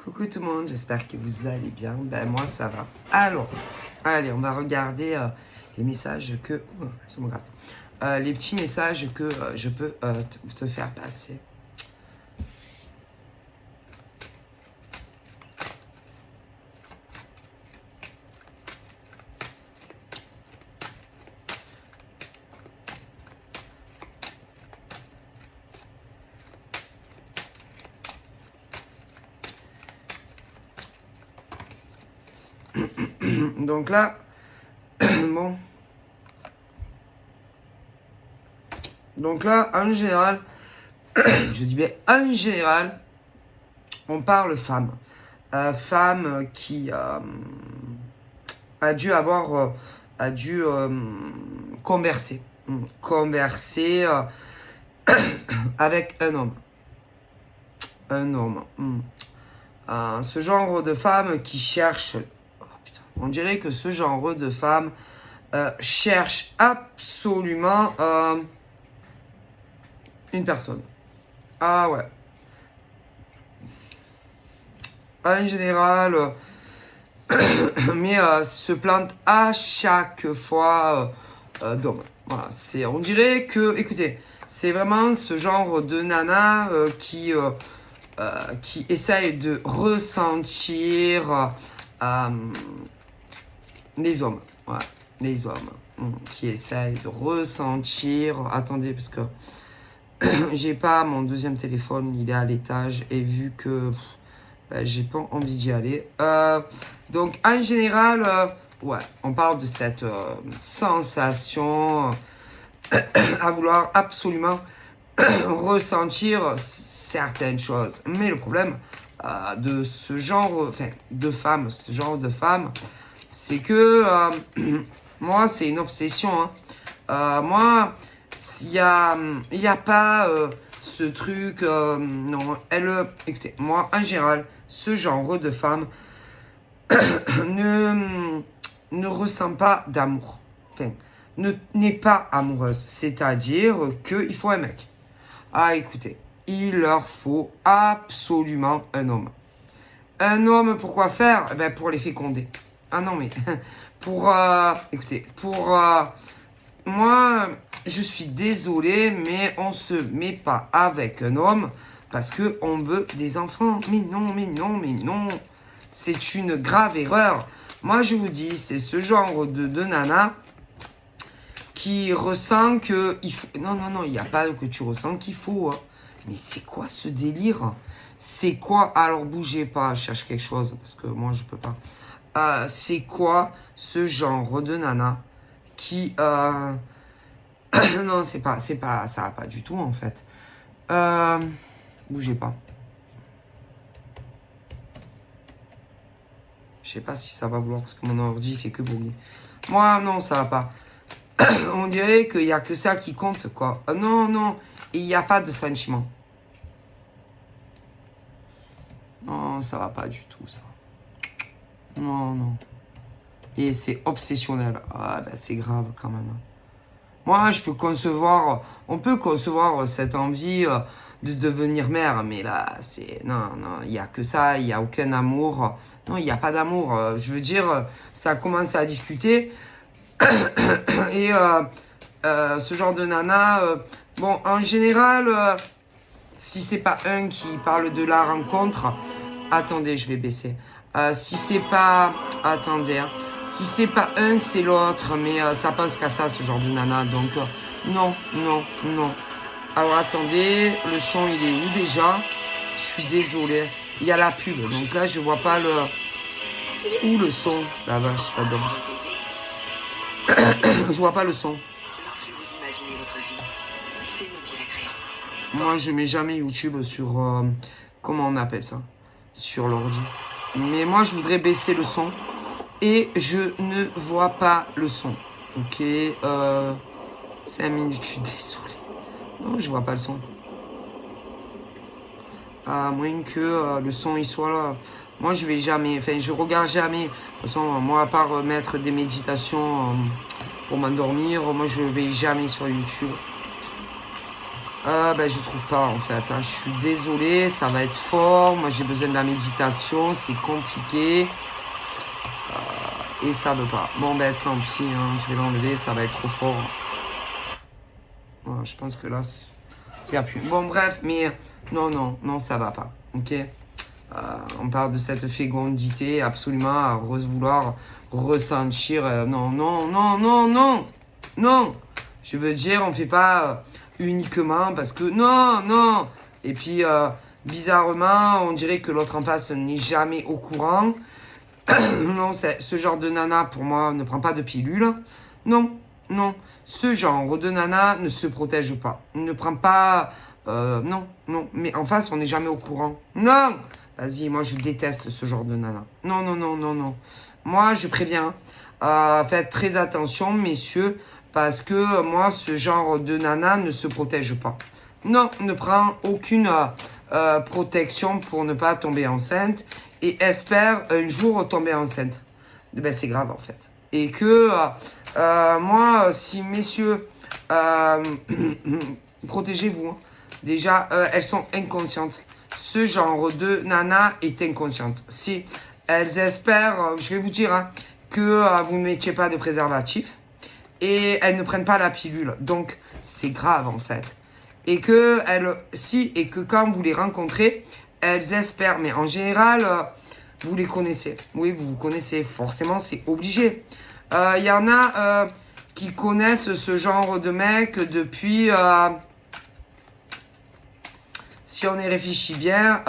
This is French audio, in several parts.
Coucou tout le monde, j'espère que vous allez bien. Ben moi ça va. Alors, allez, on va regarder les messages que... Oh, je me gratte. Les petits messages que je peux te faire passer. Donc là, bon. Donc là, en général, je dis bien en général, on parle femme. Femme qui a dû avoir, converser. Converser avec un homme. Un homme. Ce genre de femme qui cherche... On dirait que ce genre de femme cherche absolument une personne. Ah ouais. En général, mais se plante à chaque fois d'homme. Voilà, on dirait que, écoutez, c'est vraiment ce genre de nana qui essaye de ressentir les hommes. Ouais, les hommes qui essayent de ressentir. Attendez, parce que j'ai pas mon deuxième téléphone, il est à l'étage et vu que j'ai pas envie d'y aller. Donc en général, ouais, on parle de cette sensation à vouloir absolument ressentir certaines choses. Mais le problème de ce genre, de femme, ce genre de femme, c'est que moi, c'est une obsession. Moi, il y a pas ce truc. Non, écoutez, moi, en général, ce genre de femme ne ressent pas d'amour. Enfin, n'est pas amoureuse. C'est-à-dire qu'il faut un mec. Ah, écoutez, il leur faut absolument un homme. Un homme, pourquoi faire? Eh ben, pour les féconder. Ah non, mais pour... écoutez, pour... moi, je suis désolé, mais on se met pas avec un homme parce qu'on veut des enfants. Mais non, mais non, mais non. C'est une grave erreur. Moi, je vous dis, c'est ce genre de nana qui ressent que... Non, non, non, il n'y a pas que tu ressens qu'il faut. Hein. Mais c'est quoi ce délire? C'est quoi? Alors, bougez pas, je cherche quelque chose parce que moi, je peux pas. C'est quoi ce genre de nana qui... non, c'est pas, ça va pas du tout, en fait. Bougez pas. Je sais pas si ça va vouloir parce que mon ordi fait que bouger. Moi, non, ça va pas. On dirait qu'il y a que ça qui compte, quoi. Non, non, il n'y a pas de sentiment. Non, ça va pas du tout, ça. Non, non. Et c'est obsessionnel. Ah, ben c'est grave quand même. Moi, je peux concevoir... On peut concevoir cette envie de devenir mère. Mais là, c'est... Non, non, il n'y a que ça. Il n'y a aucun amour. Non, il n'y a pas d'amour. Je veux dire, ça commence à discuter. Et ce genre de nana... bon, en général, si c'est pas un qui parle de la rencontre... Attendez, je vais baisser. Si c'est pas... Attendez, hein. Si c'est pas un, c'est l'autre. Mais ça pense qu'à ça, ce genre de nana. Donc, non, non, non. Alors, attendez. Le son, il est où déjà? Je suis désolée. Il y a la pub. Donc là, je vois pas le... C'est où le son? La vache, là-dedans. Je vois pas le son. Lorsque vous imaginez votre vie, c'est nous qui la créons. Moi, je mets jamais YouTube sur... comment on appelle ça? Sur l'ordi. Mais moi, je voudrais baisser le son. Et je ne vois pas le son. Ok. 5 minutes, je suis désolé. Non, je vois pas le son. À moins que le son il soit là. Moi, je vais jamais. Enfin, je regarde jamais. De toute façon, moi, à part mettre des méditations pour m'endormir, moi, je vais jamais sur YouTube. Ben, je trouve pas en fait. Hein. Je suis désolée, ça va être fort. Moi j'ai besoin de la méditation, c'est compliqué. Et ça veut pas. Bon ben tant pis, hein. Je vais l'enlever, ça va être trop fort. Voilà, je pense que là, il n'y a plus. Bon bref, mais non, ça va pas. Ok. On parle de cette fécondité absolument à vouloir ressentir. Non. Je veux dire, on fait pas uniquement parce que non. Et puis, bizarrement, on dirait que l'autre en face n'est jamais au courant. Non, ce genre de nana, pour moi, ne prend pas de pilule. Non. Ce genre de nana ne se protège pas. Ne prend pas... non. Mais en face, on n'est jamais au courant. Non. Vas-y, moi, je déteste ce genre de nana. Non. Moi, je préviens. Faites très attention, messieurs, parce que moi, ce genre de nana ne se protège pas. Non, ne prend aucune protection pour ne pas tomber enceinte et espère un jour tomber enceinte. Ben, c'est grave, en fait. Et que, moi, si, messieurs, protégez-vous. Hein. Déjà, elles sont inconscientes. Ce genre de nana est inconsciente. Si elles espèrent, je vais vous dire, hein, que vous ne mettiez pas de préservatif et elles ne prennent pas la pilule. Donc, c'est grave en fait. Et que quand vous les rencontrez, elles espèrent. Mais en général, vous les connaissez. Oui, vous connaissez. Forcément, c'est obligé. Il y en a qui connaissent ce genre de mec depuis... si on y réfléchit bien,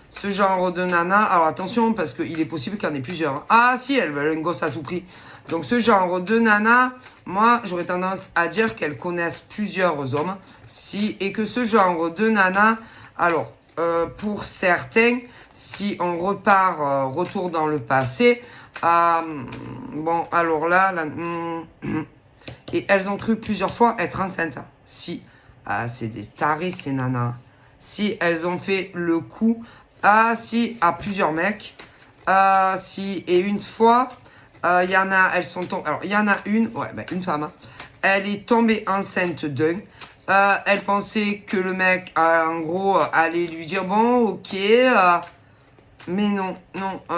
ce genre de nana... Alors attention, parce qu'il est possible qu'il y en ait plusieurs. Ah si, elles veulent un gosse à tout prix. Donc ce genre de nana, moi, j'aurais tendance à dire qu'elles connaissent plusieurs hommes. Et que ce genre de nana... Alors, pour certains, si on retour dans le passé... bon, alors là... et elles ont cru plusieurs fois être enceintes. Si, c'est des tarés ces nanas. Si elles ont fait le coup, à plusieurs mecs. Et une fois, il y en a, elles sont tombées. Alors, il y en a une femme, hein, elle est tombée enceinte d'un. Elle pensait que le mec, en gros, allait lui dire bon, ok, mais non,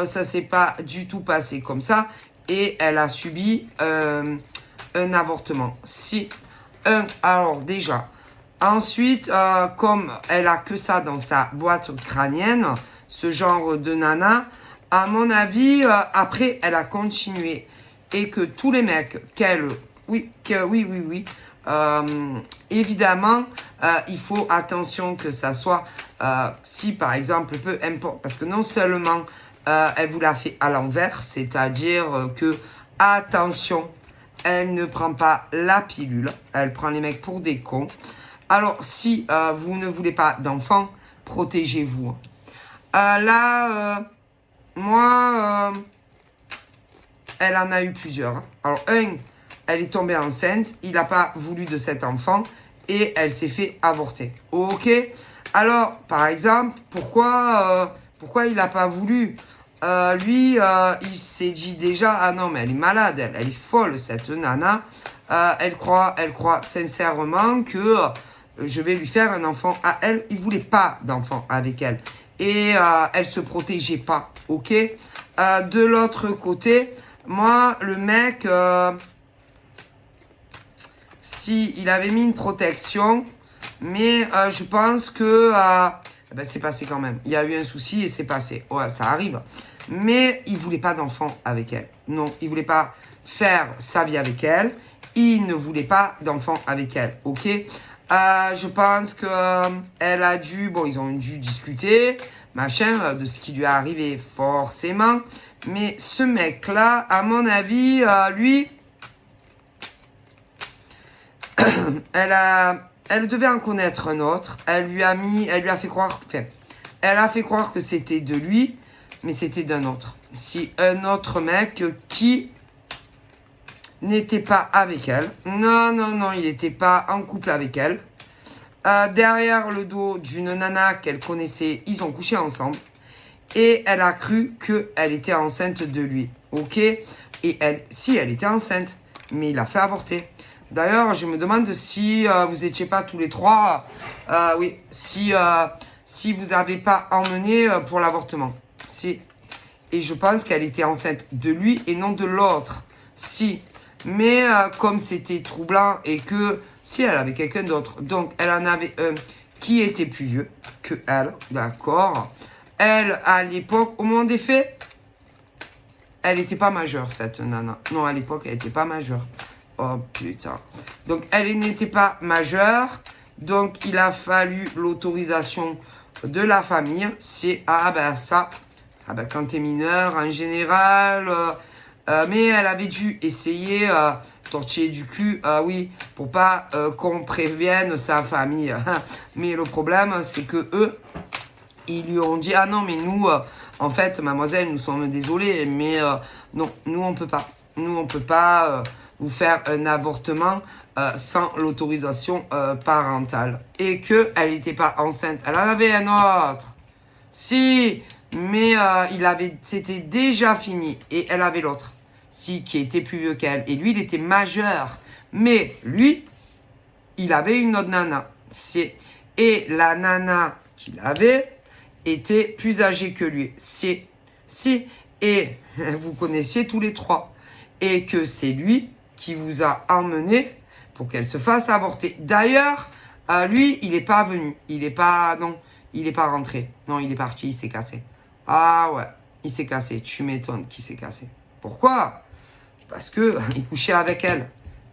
ça s'est pas du tout passé comme ça. Et elle a subi un avortement. Alors déjà. Ensuite, comme elle a que ça dans sa boîte crânienne, ce genre de nana, à mon avis, après, elle a continué. Et que tous les mecs oui, évidemment, il faut attention que ça soit, si par exemple, peu importe, parce que non seulement elle vous l'a fait à l'envers, c'est-à-dire que, attention, elle ne prend pas la pilule, elle prend les mecs pour des cons. Alors, si vous ne voulez pas d'enfants, protégez-vous. Moi, elle en a eu plusieurs. Hein. Alors, elle est tombée enceinte, il n'a pas voulu de cet enfant et elle s'est fait avorter. Ok. Alors, par exemple, pourquoi il n'a pas voulu lui, il s'est dit déjà, ah non, mais elle est malade, elle est folle, cette nana. Elle croit sincèrement que... je vais lui faire un enfant à elle. Il ne voulait pas d'enfant avec elle. Et elle ne se protégeait pas. Ok. De l'autre côté, moi, le mec, il avait mis une protection, mais je pense que c'est passé quand même. Il y a eu un souci et c'est passé. Ouais, ça arrive. Mais il ne voulait pas d'enfant avec elle. Non, il ne voulait pas faire sa vie avec elle. Il ne voulait pas d'enfant avec elle. Ok. Je pense que ils ont dû discuter, machin, de ce qui lui est arrivé forcément. Mais ce mec-là, à mon avis, lui, elle devait en connaître un autre. Elle a fait croire que c'était de lui, mais c'était d'un autre. Si un autre mec qui n'était pas avec elle. Non, il n'était pas en couple avec elle. Derrière le dos d'une nana qu'elle connaissait, ils ont couché ensemble. Et elle a cru qu'elle était enceinte de lui. Ok. Et elle était enceinte, mais il a fait avorter. D'ailleurs, je me demande si vous n'étiez pas tous les trois, oui, si vous n'avez pas emmené pour l'avortement. Si. Et je pense qu'elle était enceinte de lui et non de l'autre. Si. Mais comme c'était troublant et que si elle avait quelqu'un d'autre, donc elle en avait un qui était plus vieux que elle, d'accord. Elle, à l'époque, au moment des faits, elle n'était pas majeure, cette nana. Non, à l'époque, elle n'était pas majeure. Oh putain. Donc, elle n'était pas majeure. Donc, il a fallu l'autorisation de la famille. C'est, ah ben ça, ah ben quand t'es mineur, en général... mais elle avait dû essayer tortiller du cul, oui, pour pas qu'on prévienne sa famille. Mais le problème, c'est que eux, ils lui ont dit, ah non, mais nous, en fait, mademoiselle, nous sommes désolés, mais non, nous, on peut pas. Nous, on peut pas vous faire un avortement sans l'autorisation parentale. Et qu'elle n'était pas enceinte. Elle en avait un autre. Si, mais c'était déjà fini. Et elle avait l'autre. Si, qui était plus vieux qu'elle. Et lui, il était majeur. Mais lui, il avait une autre nana. Et la nana qu'il avait était plus âgée que lui. Si. Et vous connaissiez tous les trois. Et que c'est lui qui vous a emmené pour qu'elle se fasse avorter. D'ailleurs, lui, il n'est pas venu. Il n'est pas rentré. Non, il est parti, il s'est cassé. Ah ouais, il s'est cassé. Tu m'étonnes qu'il s'est cassé. Pourquoi? Parce que il couchait avec elle.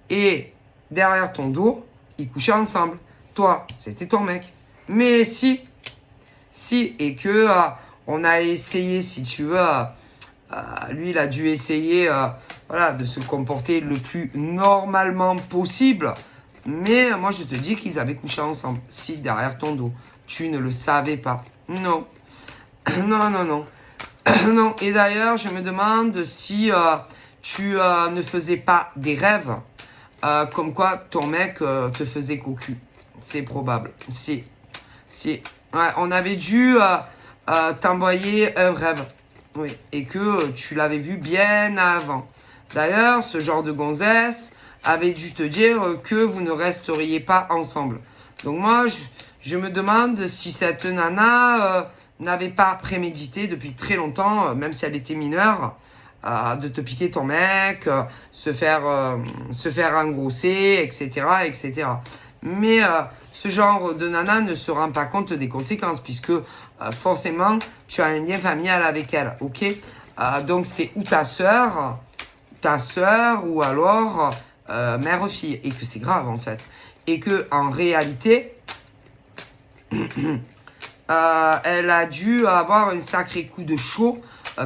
Et derrière ton dos, ils couchaient ensemble. Toi, c'était ton mec. Mais si, et que on a essayé, si tu veux, lui, il a dû essayer voilà, de se comporter le plus normalement possible. Mais moi, je te dis qu'ils avaient couché ensemble. Si, derrière ton dos. Tu ne le savais pas. Non. Non. Non. Et d'ailleurs, je me demande si tu ne faisais pas des rêves comme quoi ton mec te faisait cocu. C'est probable. Si. Ouais, on avait dû t'envoyer un rêve. Oui. Et que tu l'avais vu bien avant. D'ailleurs, ce genre de gonzesse avait dû te dire que vous ne resteriez pas ensemble. Donc moi, je me demande si cette nana n'avait pas prémédité depuis très longtemps, même si elle était mineure, de te piquer ton mec, se faire engrosser, etc. Mais ce genre de nana ne se rend pas compte des conséquences, puisque forcément, tu as un lien familial avec elle, ok? Donc c'est ou ta sœur, ou alors mère-fille, et que c'est grave en fait. Et que en réalité, elle a dû avoir un sacré coup de chaud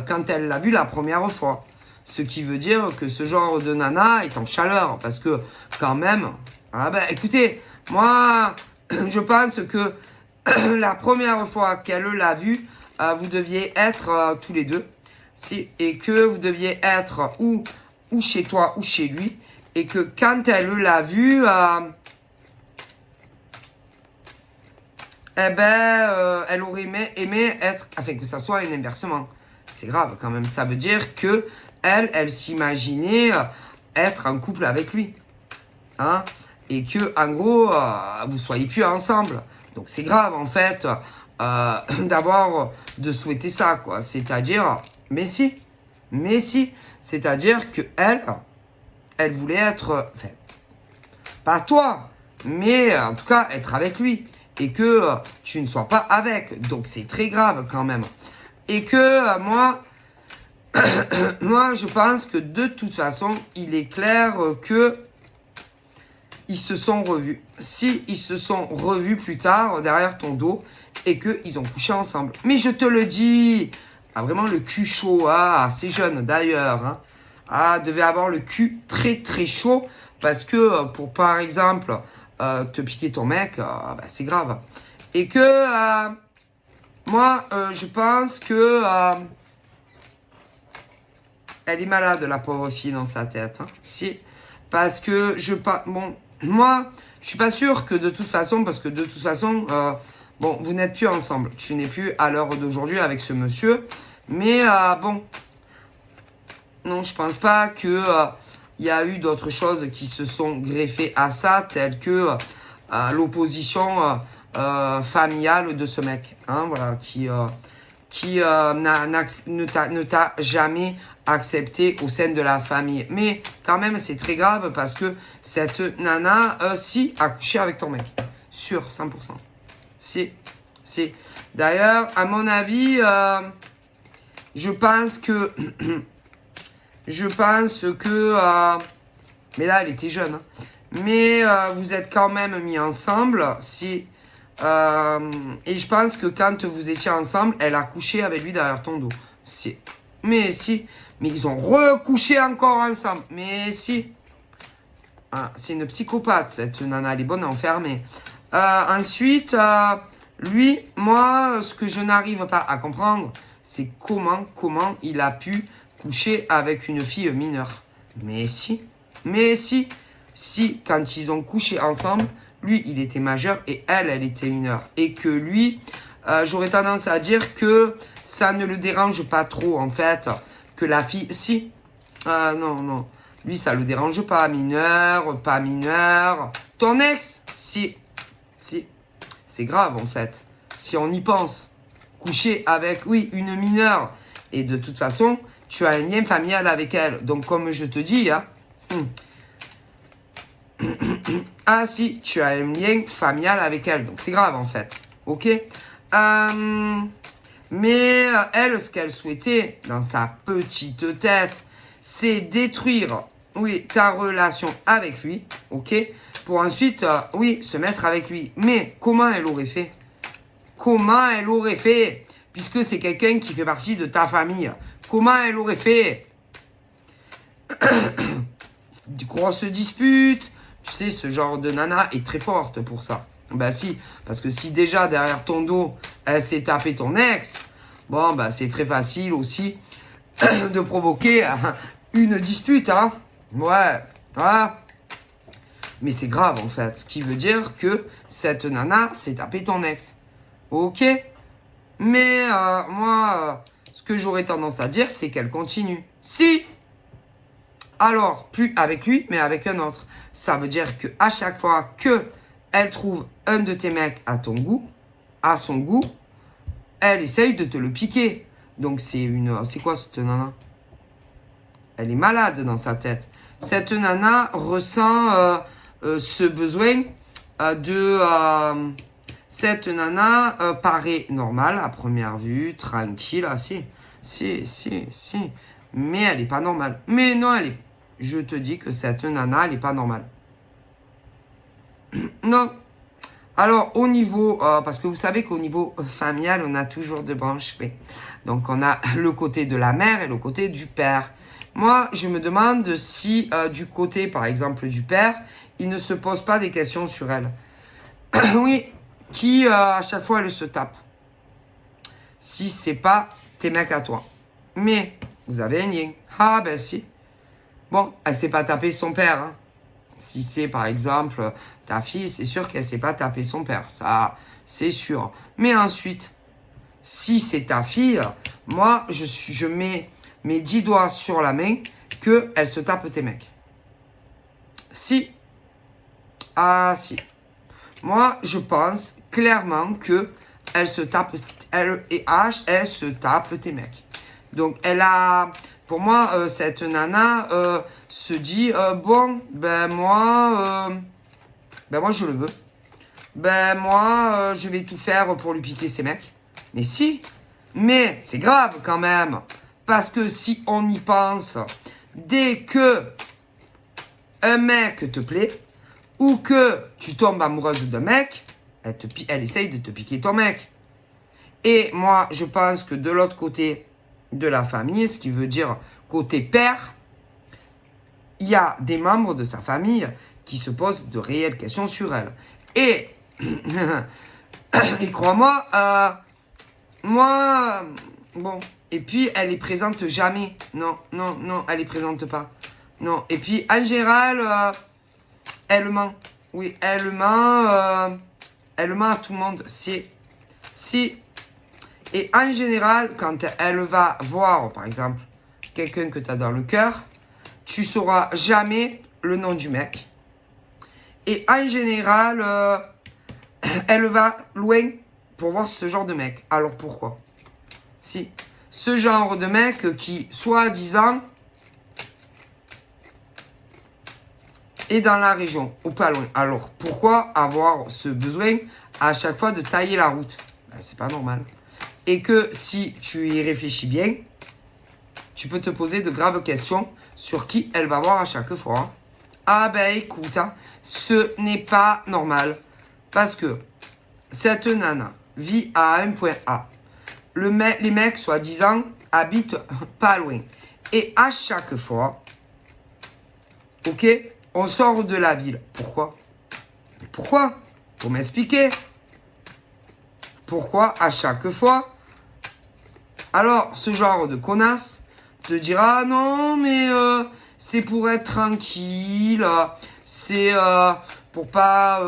quand elle l'a vu la première fois. Ce qui veut dire que ce genre de nana est en chaleur. Parce que quand même, écoutez, moi, je pense que la première fois qu'elle l'a vu, vous deviez être tous les deux. Et que vous deviez être ou chez toi ou chez lui. Et que quand elle l'a vu... elle aurait aimé être... Enfin, que ça soit un inversement. C'est grave quand même. Ça veut dire que elle s'imaginait être en couple avec lui. Hein? Et que, en gros, vous soyez plus ensemble. Donc, c'est grave, en fait, de souhaiter ça, quoi. C'est-à-dire... Mais si. C'est-à-dire que elle voulait être... Enfin, pas toi, mais en tout cas, être avec lui. Et que tu ne sois pas avec. Donc, c'est très grave quand même. Et que moi, je pense que de toute façon, il est clair que ils se sont revus. Si ils se sont revus plus tard, derrière ton dos, et qu'ils ont couché ensemble. Mais je te le dis, vraiment le cul chaud, assez jeune d'ailleurs. Devait avoir le cul très très chaud. Parce que pour, par exemple... te piquer ton mec, c'est grave. Et que moi, je pense que elle est malade, la pauvre fille, dans sa tête. Si, parce que moi, je suis pas sûr que de toute façon, parce que de toute façon, vous n'êtes plus ensemble. Tu n'es plus à l'heure d'aujourd'hui avec ce monsieur. Mais non, je pense pas que il y a eu d'autres choses qui se sont greffées à ça, telles que l'opposition familiale de ce mec, hein, voilà, qui ne t'a jamais accepté au sein de la famille. Mais quand même, c'est très grave parce que cette nana, si, a couché avec ton mec. Sûr, 100%. Si. D'ailleurs, à mon avis, je pense que... mais là, elle était jeune. Hein. Mais vous êtes quand même mis ensemble. Si... et je pense que quand vous étiez ensemble, elle a couché avec lui derrière ton dos. Si. Mais si. Mais ils ont recouché encore ensemble. Mais si. Ah, c'est une psychopathe, cette nana. Elle est bonne à enfermer. Ensuite, lui, moi, ce que je n'arrive pas à comprendre, c'est comment il a pu coucher avec une fille mineure. Mais si. Si, quand ils ont couché ensemble, lui, il était majeur et elle était mineure. Et que lui, j'aurais tendance à dire que ça ne le dérange pas trop, en fait, que la fille... Si. Non. Lui, ça le dérange pas. Mineur, pas mineur. Ton ex? Si. C'est grave, en fait. Si on y pense. Coucher avec, oui, une mineure. Et de toute façon, tu as un lien familial avec elle. Donc, comme je te dis, hein... Ah si, tu as un lien familial avec elle. Donc c'est grave en fait. Ok. Mais elle, ce qu'elle souhaitait dans sa petite tête, c'est détruire, oui, ta relation avec lui. Ok. Pour ensuite, oui, se mettre avec lui. Mais comment elle aurait fait? Puisque c'est quelqu'un qui fait partie de ta famille. Comment elle aurait fait? Grosse dispute. Tu sais, ce genre de nana est très forte pour ça. Bah si, parce que si déjà derrière ton dos, elle s'est tapé ton ex, bon, bah c'est très facile aussi de provoquer une dispute, hein. Ouais, voilà. Mais c'est grave en fait, ce qui veut dire que cette nana s'est tapé ton ex. Ok. Mais moi, ce que j'aurais tendance à dire, c'est qu'elle continue. Si. Alors, plus avec lui, mais avec un autre. Ça veut dire que à chaque fois que elle trouve un de tes mecs à ton goût, à son goût, elle essaye de te le piquer. Donc c'est quoi cette nana? Elle est malade dans sa tête. Cette nana ressent ce besoin cette nana paraît normale à première vue, tranquille, si. Mais elle n'est pas normale. Mais non, je te dis que cette nana, elle n'est pas normale. Non. Alors, au niveau... parce que vous savez qu'au niveau familial, on a toujours deux branches. Donc, on a le côté de la mère et le côté du père. Moi, je me demande si du côté, par exemple, du père, il ne se pose pas des questions sur elle. Oui, qui, à chaque fois, elle se tape. Si c'est pas tes mecs à toi. Mais... vous avez un lien. Ah, ben si. Bon, elle s'est pas tapé son père. Hein. Si c'est, par exemple, ta fille, c'est sûr qu'elle s'est pas tapé son père. Ça, c'est sûr. Mais ensuite, si c'est ta fille, moi, je mets mes 10 doigts sur la main qu'elle se tape tes mecs. Si. Ah, si. Moi, je pense clairement que elle se tape, elle se tape tes mecs. Donc, pour moi, cette nana se dit, bon, ben moi, je le veux. Ben moi, je vais tout faire pour lui piquer ses mecs. Mais si, mais c'est grave quand même. Parce que si on y pense, dès que un mec te plaît, ou que tu tombes amoureuse d'un mec, elle essaye de te piquer ton mec. Et moi, je pense que de l'autre côté de la famille, ce qui veut dire côté père, il y a des membres de sa famille qui se posent de réelles questions sur elle. Et, et crois-moi, bon, et puis elle est présente jamais. Non, elle est présente pas. Non, et puis en général, elle ment. Oui, elle ment à tout le monde. Si. Et en général, quand elle va voir, par exemple, quelqu'un que tu as dans le cœur, tu sauras jamais le nom du mec. Et en général, elle va loin pour voir ce genre de mec. Alors pourquoi? Si, ce genre de mec qui, soi-disant, est dans la région, ou pas loin. Alors pourquoi avoir ce besoin à chaque fois de tailler la route? Ben, c'est pas normal. Et que si tu y réfléchis bien, tu peux te poser de graves questions sur qui elle va voir à chaque fois. Ah ben écoute, hein, ce n'est pas normal. Parce que cette nana vit à un point A. Les mecs, soi-disant, habitent pas loin. Et à chaque fois, ok, on sort de la ville. Pourquoi? Pourquoi? Pour m'expliquer. Pourquoi à chaque fois? Alors, ce genre de connasse te dira, ah non, mais c'est pour être tranquille, c'est pour pas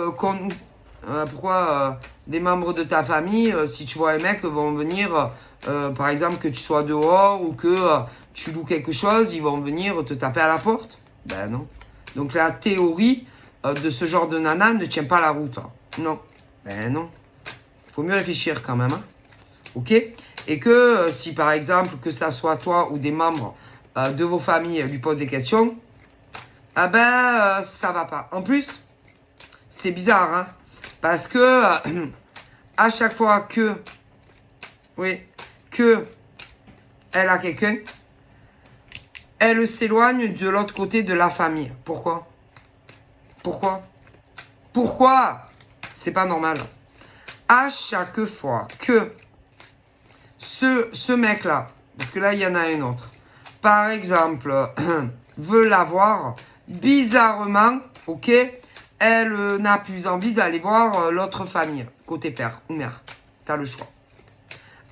pourquoi des membres de ta famille, si tu vois un mec, vont venir, par exemple, que tu sois dehors ou que tu loues quelque chose, ils vont venir te taper à la porte? Ben non. Donc la théorie de ce genre de nana ne tient pas la route. Hein. Non. Ben non. Faut mieux réfléchir quand même. Hein. Ok? Et que si par exemple, que ça soit toi ou des membres de vos familles lui posent des questions, ah ben ça va pas. En plus, c'est bizarre, hein? Parce que à chaque fois que, oui, que elle a quelqu'un, elle s'éloigne de l'autre côté de la famille. Pourquoi? Pourquoi? Pourquoi? C'est pas normal. À chaque fois que ce mec-là, parce que là, il y en a un autre, par exemple, veut l'avoir, bizarrement, ok, elle n'a plus envie d'aller voir l'autre famille, côté père ou mère. T'as le choix.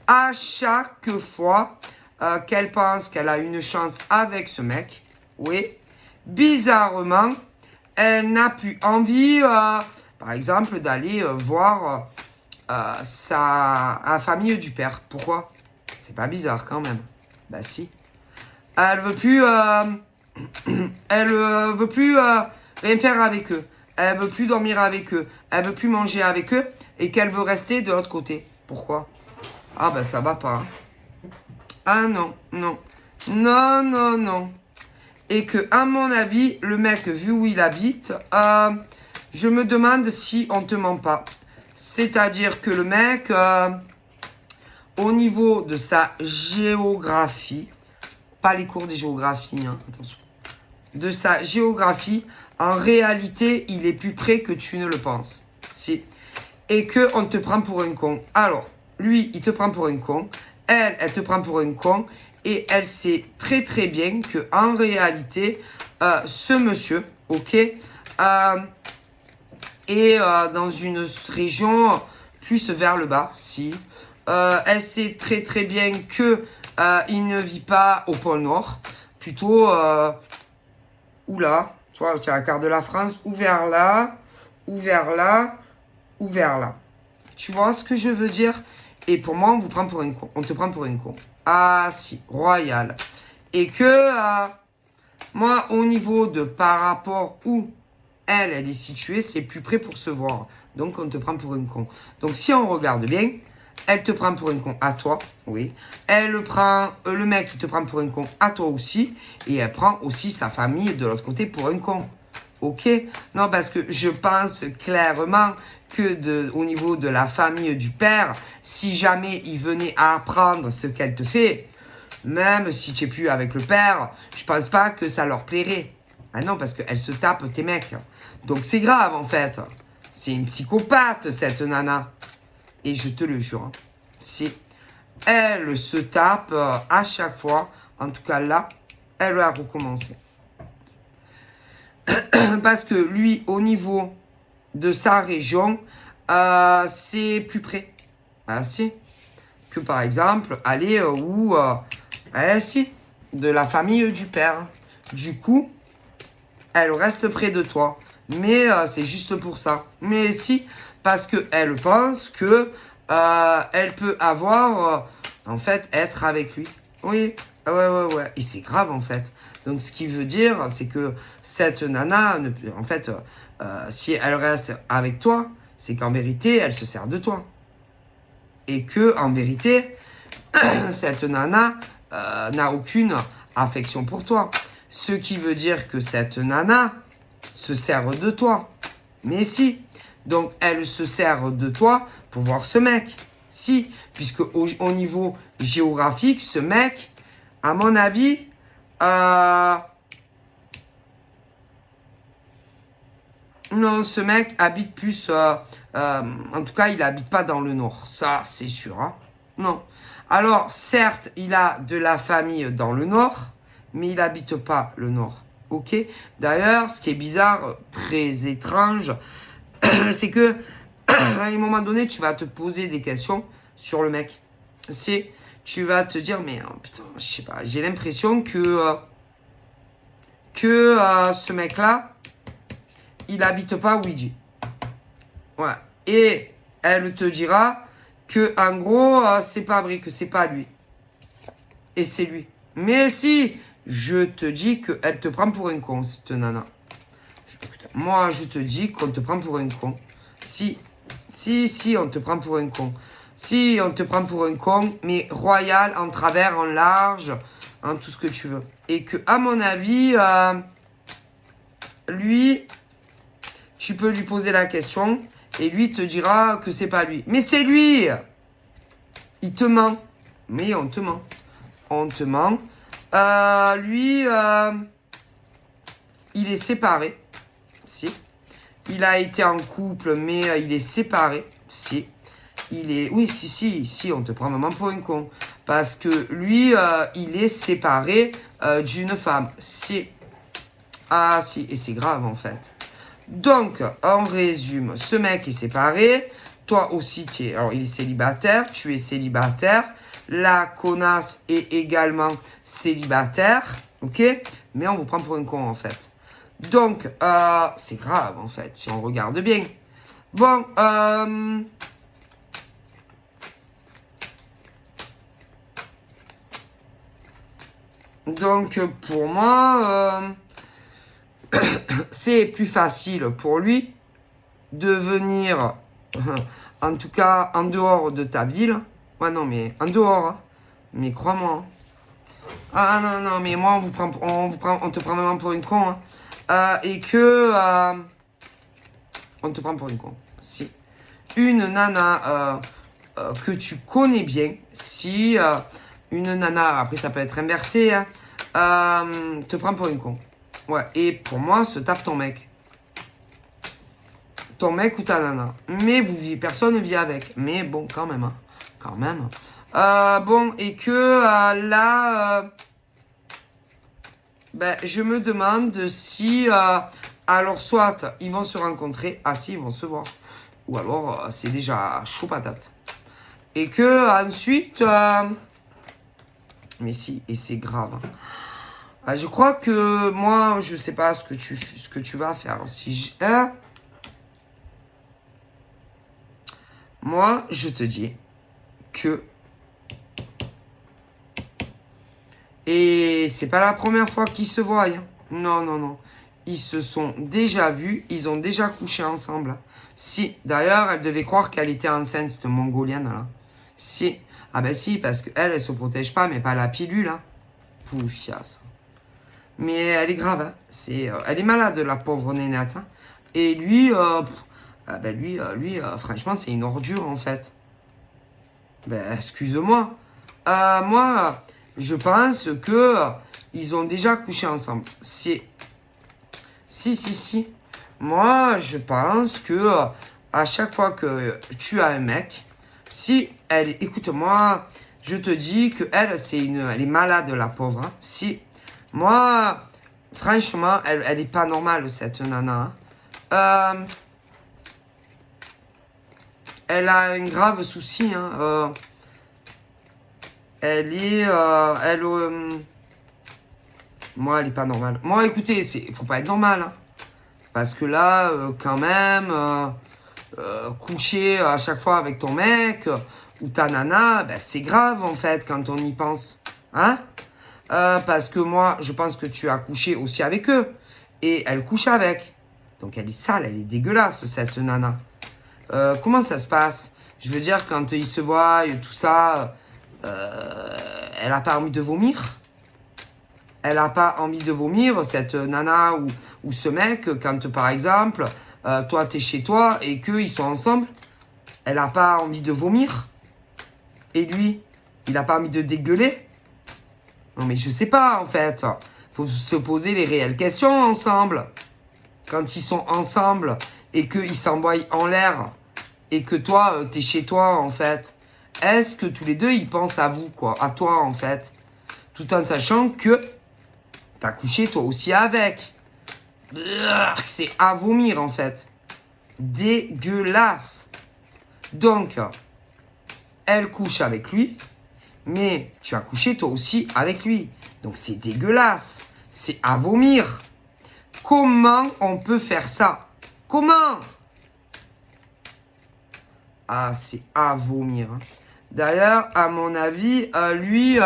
À chaque fois qu'elle pense qu'elle a une chance avec ce mec, oui, bizarrement, elle n'a plus envie, par exemple, d'aller voir la famille du père. Pourquoi? C'est pas bizarre quand même. Bah si. Elle veut plus, veut plus rien faire avec eux. Elle veut plus dormir avec eux. Elle veut plus manger avec eux et qu'elle veut rester de l'autre côté. Pourquoi? Ah ben ça va pas. Hein. Ah non, non. Non, non, non. Et que, à mon avis, le mec, vu où il habite, je me demande si on te ment pas. C'est-à-dire que le mec, au niveau de sa géographie, pas les cours de géographie, hein, attention, de sa géographie, en réalité, il est plus près que tu ne le penses. Si. Et qu'on te prend pour un con. Alors, lui, il te prend pour un con. Elle te prend pour un con. Et elle sait très très bien que en réalité, ce monsieur, ok, est dans une région plus vers le bas, si. Elle sait très très bien que il ne vit pas au pôle Nord, plutôt ou là, tu vois, tu as la carte de la France, ou vers là, ou vers là, ou vers là. Tu vois ce que je veux dire? Et pour moi, on vous prend pour un con. On te prend pour un con. Ah si, royal. Et que moi, au niveau de par rapport où elle est située, c'est plus près pour se voir. Donc, on te prend pour un con. Donc, si on regarde bien, elle te prend pour un con à toi, oui. Elle prend, le mec, il te prend pour un con à toi aussi. Et elle prend aussi sa famille de l'autre côté pour un con. Ok? Non, parce que je pense clairement que au niveau de la famille du père, si jamais il venait à apprendre ce qu'elle te fait, même si tu n'es plus avec le père, je pense pas que ça leur plairait. Ah non, parce qu'elle se tape tes mecs. Donc c'est grave en fait. C'est une psychopathe cette nana. Et je te le jure, hein, si elle se tape à chaque fois, en tout cas là, elle va recommencer. Parce que lui, au niveau de sa région, c'est plus près. Ah si. Que par exemple, aller où si, de la famille du père. Du coup, elle reste près de toi. Mais c'est juste pour ça. Mais si, parce qu'elle pense que elle peut avoir, en fait, être avec lui. Oui, Ouais. Et c'est grave, en fait. Donc, ce qui veut dire, c'est que cette nana, en fait, si elle reste avec toi, c'est qu'en vérité, elle se sert de toi. Et que, en vérité, cette nana n'a aucune affection pour toi. Ce qui veut dire que cette nana se sert de toi. Mais si. Donc, elle se sert de toi pour voir ce mec. Si. Puisque au niveau géographique, ce mec, à mon avis, non, ce mec habite plus... en tout cas, il habite pas dans le nord. Ça, c'est sûr. Hein. Non. Alors, certes, il a de la famille dans le nord, mais il habite pas le nord. Ok. D'ailleurs, ce qui est bizarre, très étrange, c'est que à un moment donné, tu vas te poser des questions sur le mec. Tu vas te dire, mais putain, je sais pas, j'ai l'impression que ce mec-là, il habite pas Ouija. Ouais. Et elle te dira que, en gros, c'est pas vrai, que c'est pas lui. Et c'est lui. Mais si, je te dis qu'elle te prend pour un con, cette nana. Moi, je te dis qu'on te prend pour un con. Si, on te prend pour un con. Si, on te prend pour un con, mais royal, en travers, en large, en tout ce que tu veux. Et que, à mon avis, lui, tu peux lui poser la question et lui te dira que c'est pas lui. Mais c'est lui! Il te ment. Mais on te ment. On te ment. Lui, il est séparé. Si. Il a été en couple, mais il est séparé. Si. Il est... Oui, si, on te prend vraiment pour un con. Parce que lui, il est séparé d'une femme. Si. Ah, si. Et c'est grave, en fait. Donc, en résume, ce mec est séparé. Toi aussi, alors, il est célibataire. Tu es célibataire. La connasse est également célibataire. Ok? Mais on vous prend pour un con, en fait. Donc, c'est grave, en fait, si on regarde bien. Bon, donc, pour moi, c'est plus facile pour lui de venir, en tout cas, en dehors de ta ville. Ouais, non, mais en dehors, hein. Mais crois-moi. Ah, non, mais moi, on te prend vraiment pour une con, hein. Et que on te prend pour une con. Si une nana que tu connais bien, si une nana, après ça peut être inversé, hein, te prend pour une con. Ouais, et pour moi, se tape ton mec. Ton mec ou ta nana. Mais personne ne vit avec. Mais bon, quand même. Hein. Quand même. Bon, et que là... ben, je me demande si... alors, soit ils vont se rencontrer. Ah si, ils vont se voir. Ou alors, c'est déjà chaud patate. Et que ensuite... mais si, et c'est grave. Je crois que moi, je sais pas ce que tu vas faire. Si moi, je te dis que... Et c'est pas la première fois qu'ils se voient. Hein. Non. Ils se sont déjà vus. Ils ont déjà couché ensemble. Si. D'ailleurs, elle devait croire qu'elle était enceinte, cette mongolienne là. Si. Ah ben si, parce qu'elle, elle se protège pas, mais pas la pilule. Hein. Poufiasse. Mais elle est grave. Hein. Elle est malade, la pauvre nénette. Hein. Et lui, franchement, c'est une ordure en fait. Ben, excuse-moi. Moi... Je pense que ils ont déjà couché ensemble. Si. Moi, je pense que à chaque fois que tu as un mec, si elle... Écoute-moi, je te dis que elle est malade, la pauvre. Hein. Si. Moi, franchement, elle est pas normale, cette nana. Hein. Elle a un grave souci. Hein. Moi, elle est pas normale. Moi, écoutez, faut pas être normal. Hein. Parce que là, quand même, coucher à chaque fois avec ton mec ou ta nana, ben, c'est grave, en fait, quand on y pense. Hein? Parce que moi, je pense que tu as couché aussi avec eux. Et elle couche avec. Donc elle est sale, elle est dégueulasse, cette nana. Comment ça se passe? Je veux dire, quand ils se voient, tout ça, elle a pas envie de vomir? Elle a pas envie de vomir, cette nana ou ce mec, quand par exemple, toi t'es chez toi et qu'ils sont ensemble? Elle a pas envie de vomir? Et lui, il a pas envie de dégueuler? Non mais je sais pas en fait. Faut se poser les réelles questions ensemble. Quand ils sont ensemble et qu'ils s'envoient en l'air et que toi, t'es chez toi en fait. Est-ce que tous les deux, ils pensent à vous, quoi, à toi en fait? Tout en sachant que t'as couché toi aussi avec. C'est à vomir en fait. Dégueulasse. Donc, elle couche avec lui, mais tu as couché toi aussi avec lui. Donc c'est dégueulasse. C'est à vomir. Comment on peut faire ça? Comment? Ah, c'est à vomir. D'ailleurs, à mon avis, lui,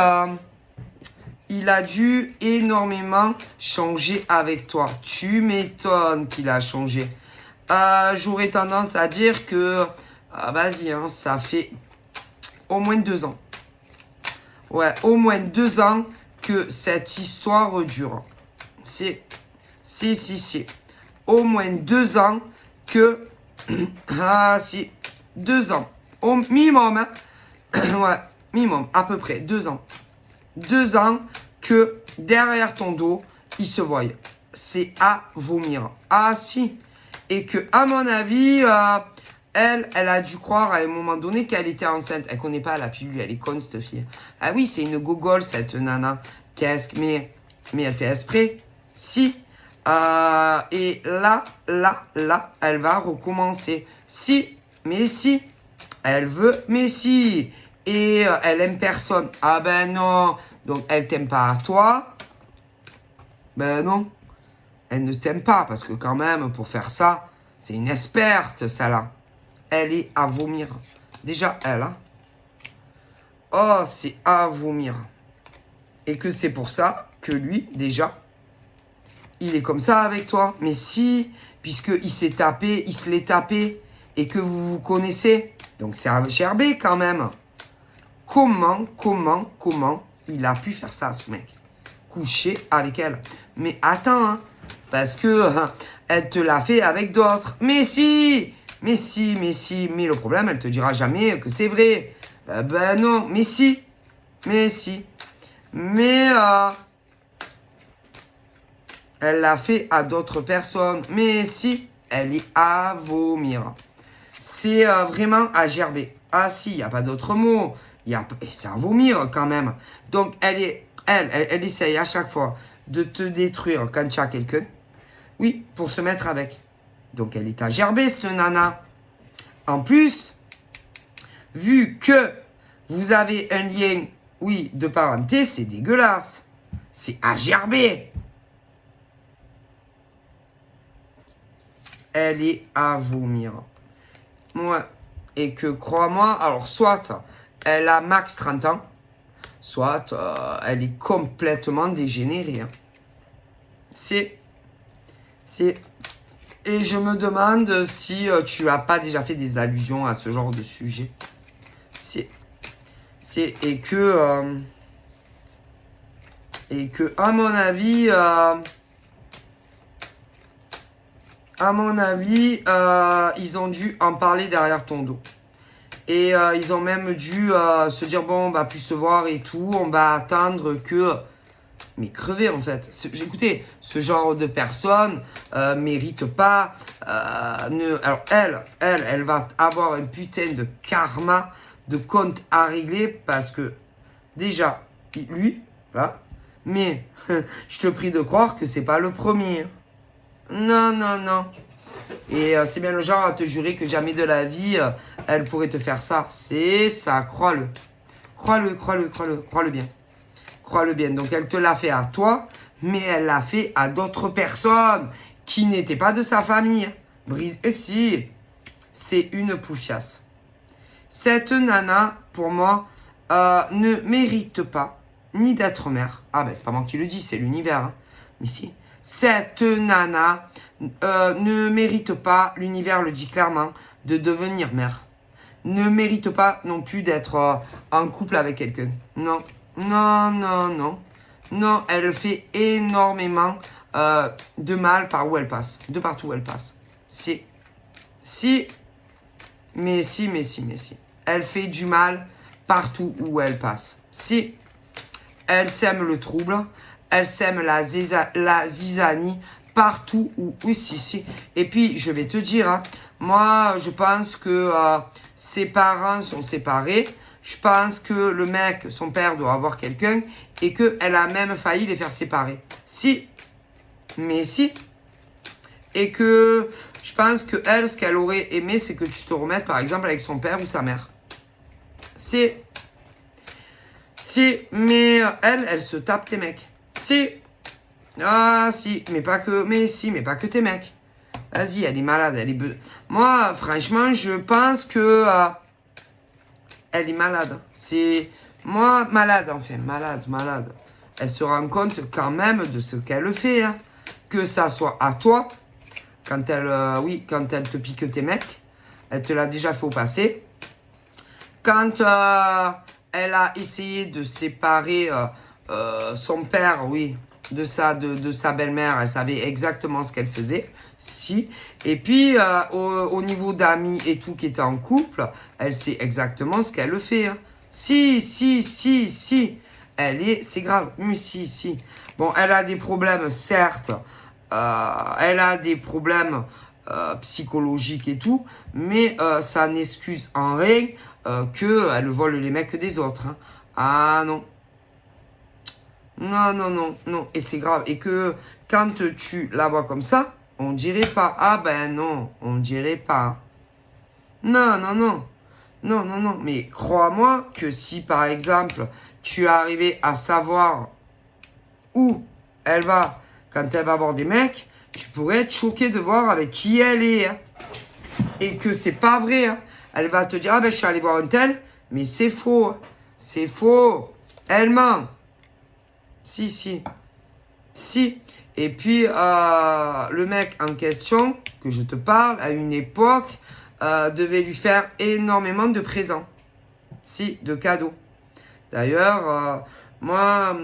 il a dû énormément changer avec toi. Tu m'étonnes qu'il a changé. J'aurais tendance à dire que, vas-y, hein, ça fait au moins 2 ans. Ouais, au moins 2 ans que cette histoire dure. C'est. Au moins 2 ans que... Ah, si. 2 ans. Au minimum, hein. Ouais, minimum, à peu près. 2 ans. 2 ans que derrière ton dos, ils se voient. C'est à vomir. Ah, si. Et que, à mon avis, elle a dû croire à un moment donné qu'elle était enceinte. Elle connaît pas la pilule, elle est conne, cette fille. Ah oui, c'est une gogole, cette nana. Mais elle fait exprès. Si. Et là, elle va recommencer. Si, mais si. Elle veut, mais si. Et elle aime personne. Ah ben non. Donc, elle t'aime pas à toi. Ben non. Elle ne t'aime pas. Parce que quand même, pour faire ça, c'est une experte, celle-là. Elle est à vomir. Déjà, elle, hein. Oh, c'est à vomir. Et que c'est pour ça que lui, déjà, il est comme ça avec toi. Mais si, puisqu'il s'est tapé, il se l'est tapé, et que vous vous connaissez. Donc c'est à gerber quand même. Comment il a pu faire ça, ce mec? Coucher avec elle. Mais attends, hein, parce que elle te l'a fait avec d'autres. Mais le problème, elle te dira jamais que c'est vrai. Ben non, mais si. Mais elle l'a fait à d'autres personnes. Mais si, elle est à vomir. C'est vraiment à gerber. Ah si, il n'y a pas d'autre mot. C'est à vomir quand même. Donc, elle essaye à chaque fois de te détruire quand tu as quelqu'un. Oui, pour se mettre avec. Donc, elle est à gerber, cette nana. En plus, vu que vous avez un lien, oui, de parenté, c'est dégueulasse. C'est à gerber. Elle est à vomir. Ouais. Et que, crois-moi, alors, soit elle a max 30 ans, soit elle est complètement dégénérée. Hein. Et je me demande si tu as pas déjà fait des allusions à ce genre de sujet. Et que, à mon avis, ils ont dû en parler derrière ton dos. Et ils ont même dû se dire, bon, on va plus se voir et tout, on va attendre que... Mais crever, en fait. Écoutez, ce genre de personne mérite pas... Alors, elle va avoir un putain de karma, de compte à régler, parce que, déjà, lui, là, mais je te prie de croire que c'est pas le premier. Non. Et c'est bien le genre à te jurer que jamais de la vie, elle pourrait te faire ça. C'est ça, crois-le. Crois-le bien. Crois-le bien. Donc, elle te l'a fait à toi, mais elle l'a fait à d'autres personnes qui n'étaient pas de sa famille. Brise, et si, c'est une poufiasse. Cette nana, pour moi, ne mérite pas ni d'être mère. Ah ben c'est pas moi qui le dis, c'est l'univers. Hein. Mais si. Cette nana ne mérite pas, l'univers le dit clairement, de devenir mère. Ne mérite pas non plus d'être en couple avec quelqu'un. Non, non, non, non. Non, elle fait énormément de mal par où elle passe. De partout où elle passe. Si. Si. Mais si, mais si, mais si. Elle fait du mal partout où elle passe. Si. Elle sème le trouble. Elle sème la zizanie partout où... Oui, si, si. Et puis, je vais te dire, hein, moi, je pense que ses parents sont séparés. Je pense que le mec, son père, doit avoir quelqu'un et qu'elle a même failli les faire séparer. Si. Mais si. Et que je pense que elle, ce qu'elle aurait aimé, c'est que tu te remettes, par exemple, avec son père ou sa mère. Si. Si. Mais elle se tape tes mecs. Si. Ah, si. Mais pas que... Mais si, mais pas que tes mecs. Vas-y, elle est malade. Elle est... Moi, franchement, je pense que... elle est malade. C'est... Moi, malade, enfin. Malade, malade. Elle se rend compte quand même de ce qu'elle fait. Hein. Que ça soit à toi. Quand elle... oui, quand elle te pique tes mecs. Elle te l'a déjà fait au passé. Quand elle a essayé de séparer son père, oui, de sa belle-mère. Elle savait exactement ce qu'elle faisait. Si. Et puis, au niveau d'amis et tout qui étaient en couple, elle sait exactement ce qu'elle fait. Hein. Si, si, si, si. C'est grave. Mais si, si. Bon, elle a des problèmes, certes. Elle a des problèmes psychologiques et tout. Mais ça n'excuse en rien qu'elle vole les mecs des autres. Hein. Ah non. Non, non, non, non. Et c'est grave. Et que quand tu la vois comme ça, on dirait pas. Ah ben non, on dirait pas. Non, non, non. Non, non, non. Mais crois-moi que si, par exemple, tu es arrivé à savoir où elle va quand elle va voir des mecs, tu pourrais être choqué de voir avec qui elle est. Hein. Et que c'est pas vrai. Hein. Elle va te dire, ah ben je suis allé voir un tel, mais c'est faux. Hein. C'est faux. Elle ment. Si, si. Si. Et puis, le mec en question, que je te parle, à une époque, devait lui faire énormément de présents. Si, de cadeaux. D'ailleurs, moi,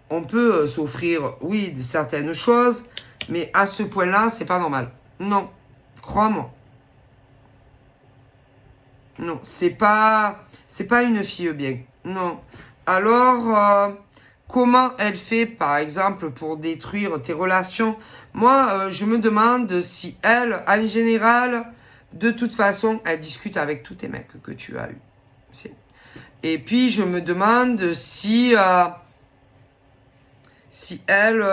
on peut s'offrir, oui, de certaines choses, mais à ce point-là, c'est pas normal. Non. Crois-moi. Non, c'est pas une fille bien. Non. Alors... comment elle fait, par exemple, pour détruire tes relations? Moi, je me demande si elle, en général, de toute façon, elle discute avec tous tes mecs que tu as eus. Et puis, je me demande si elle,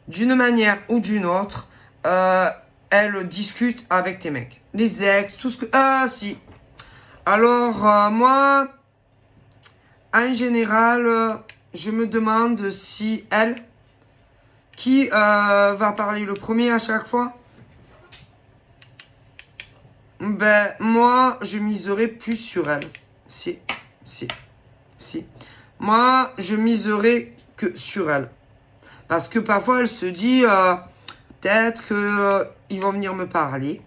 d'une manière ou d'une autre, elle discute avec tes mecs. Les ex, tout ce que... Ah, si. Alors, moi... En général, je me demande si elle, qui va parler le premier à chaque fois, ben moi, je miserais plus sur elle. Si. Moi, je miserais que sur elle. Parce que parfois, elle se dit, peut-être qu'ils vont venir me parler.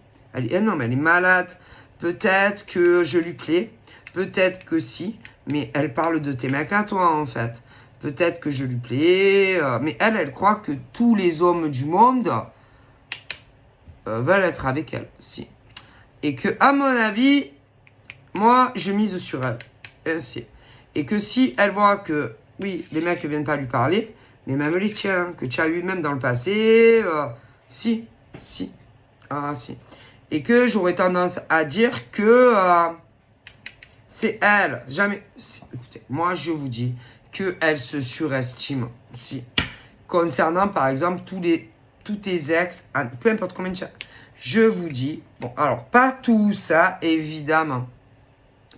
Non, mais elle est malade. Peut-être que je lui plais. Peut-être que si. Mais elle parle de tes mecs à toi, en fait. Peut-être que je lui plais. Mais elle croit que tous les hommes du monde veulent être avec elle. Si. Et que, à mon avis, moi, je mise sur elle. Si. Et que si elle voit que, oui, les mecs ne viennent pas lui parler, mais même les tiens, que tu as eu même dans le passé, si. Ah, si. Et que j'aurais tendance à dire que... c'est elle, jamais... Écoutez, moi je vous dis qu'elle se surestime. Si. Concernant par exemple tous tes ex, peu importe combien de chats, je vous dis... Bon, alors, pas tout ça, évidemment.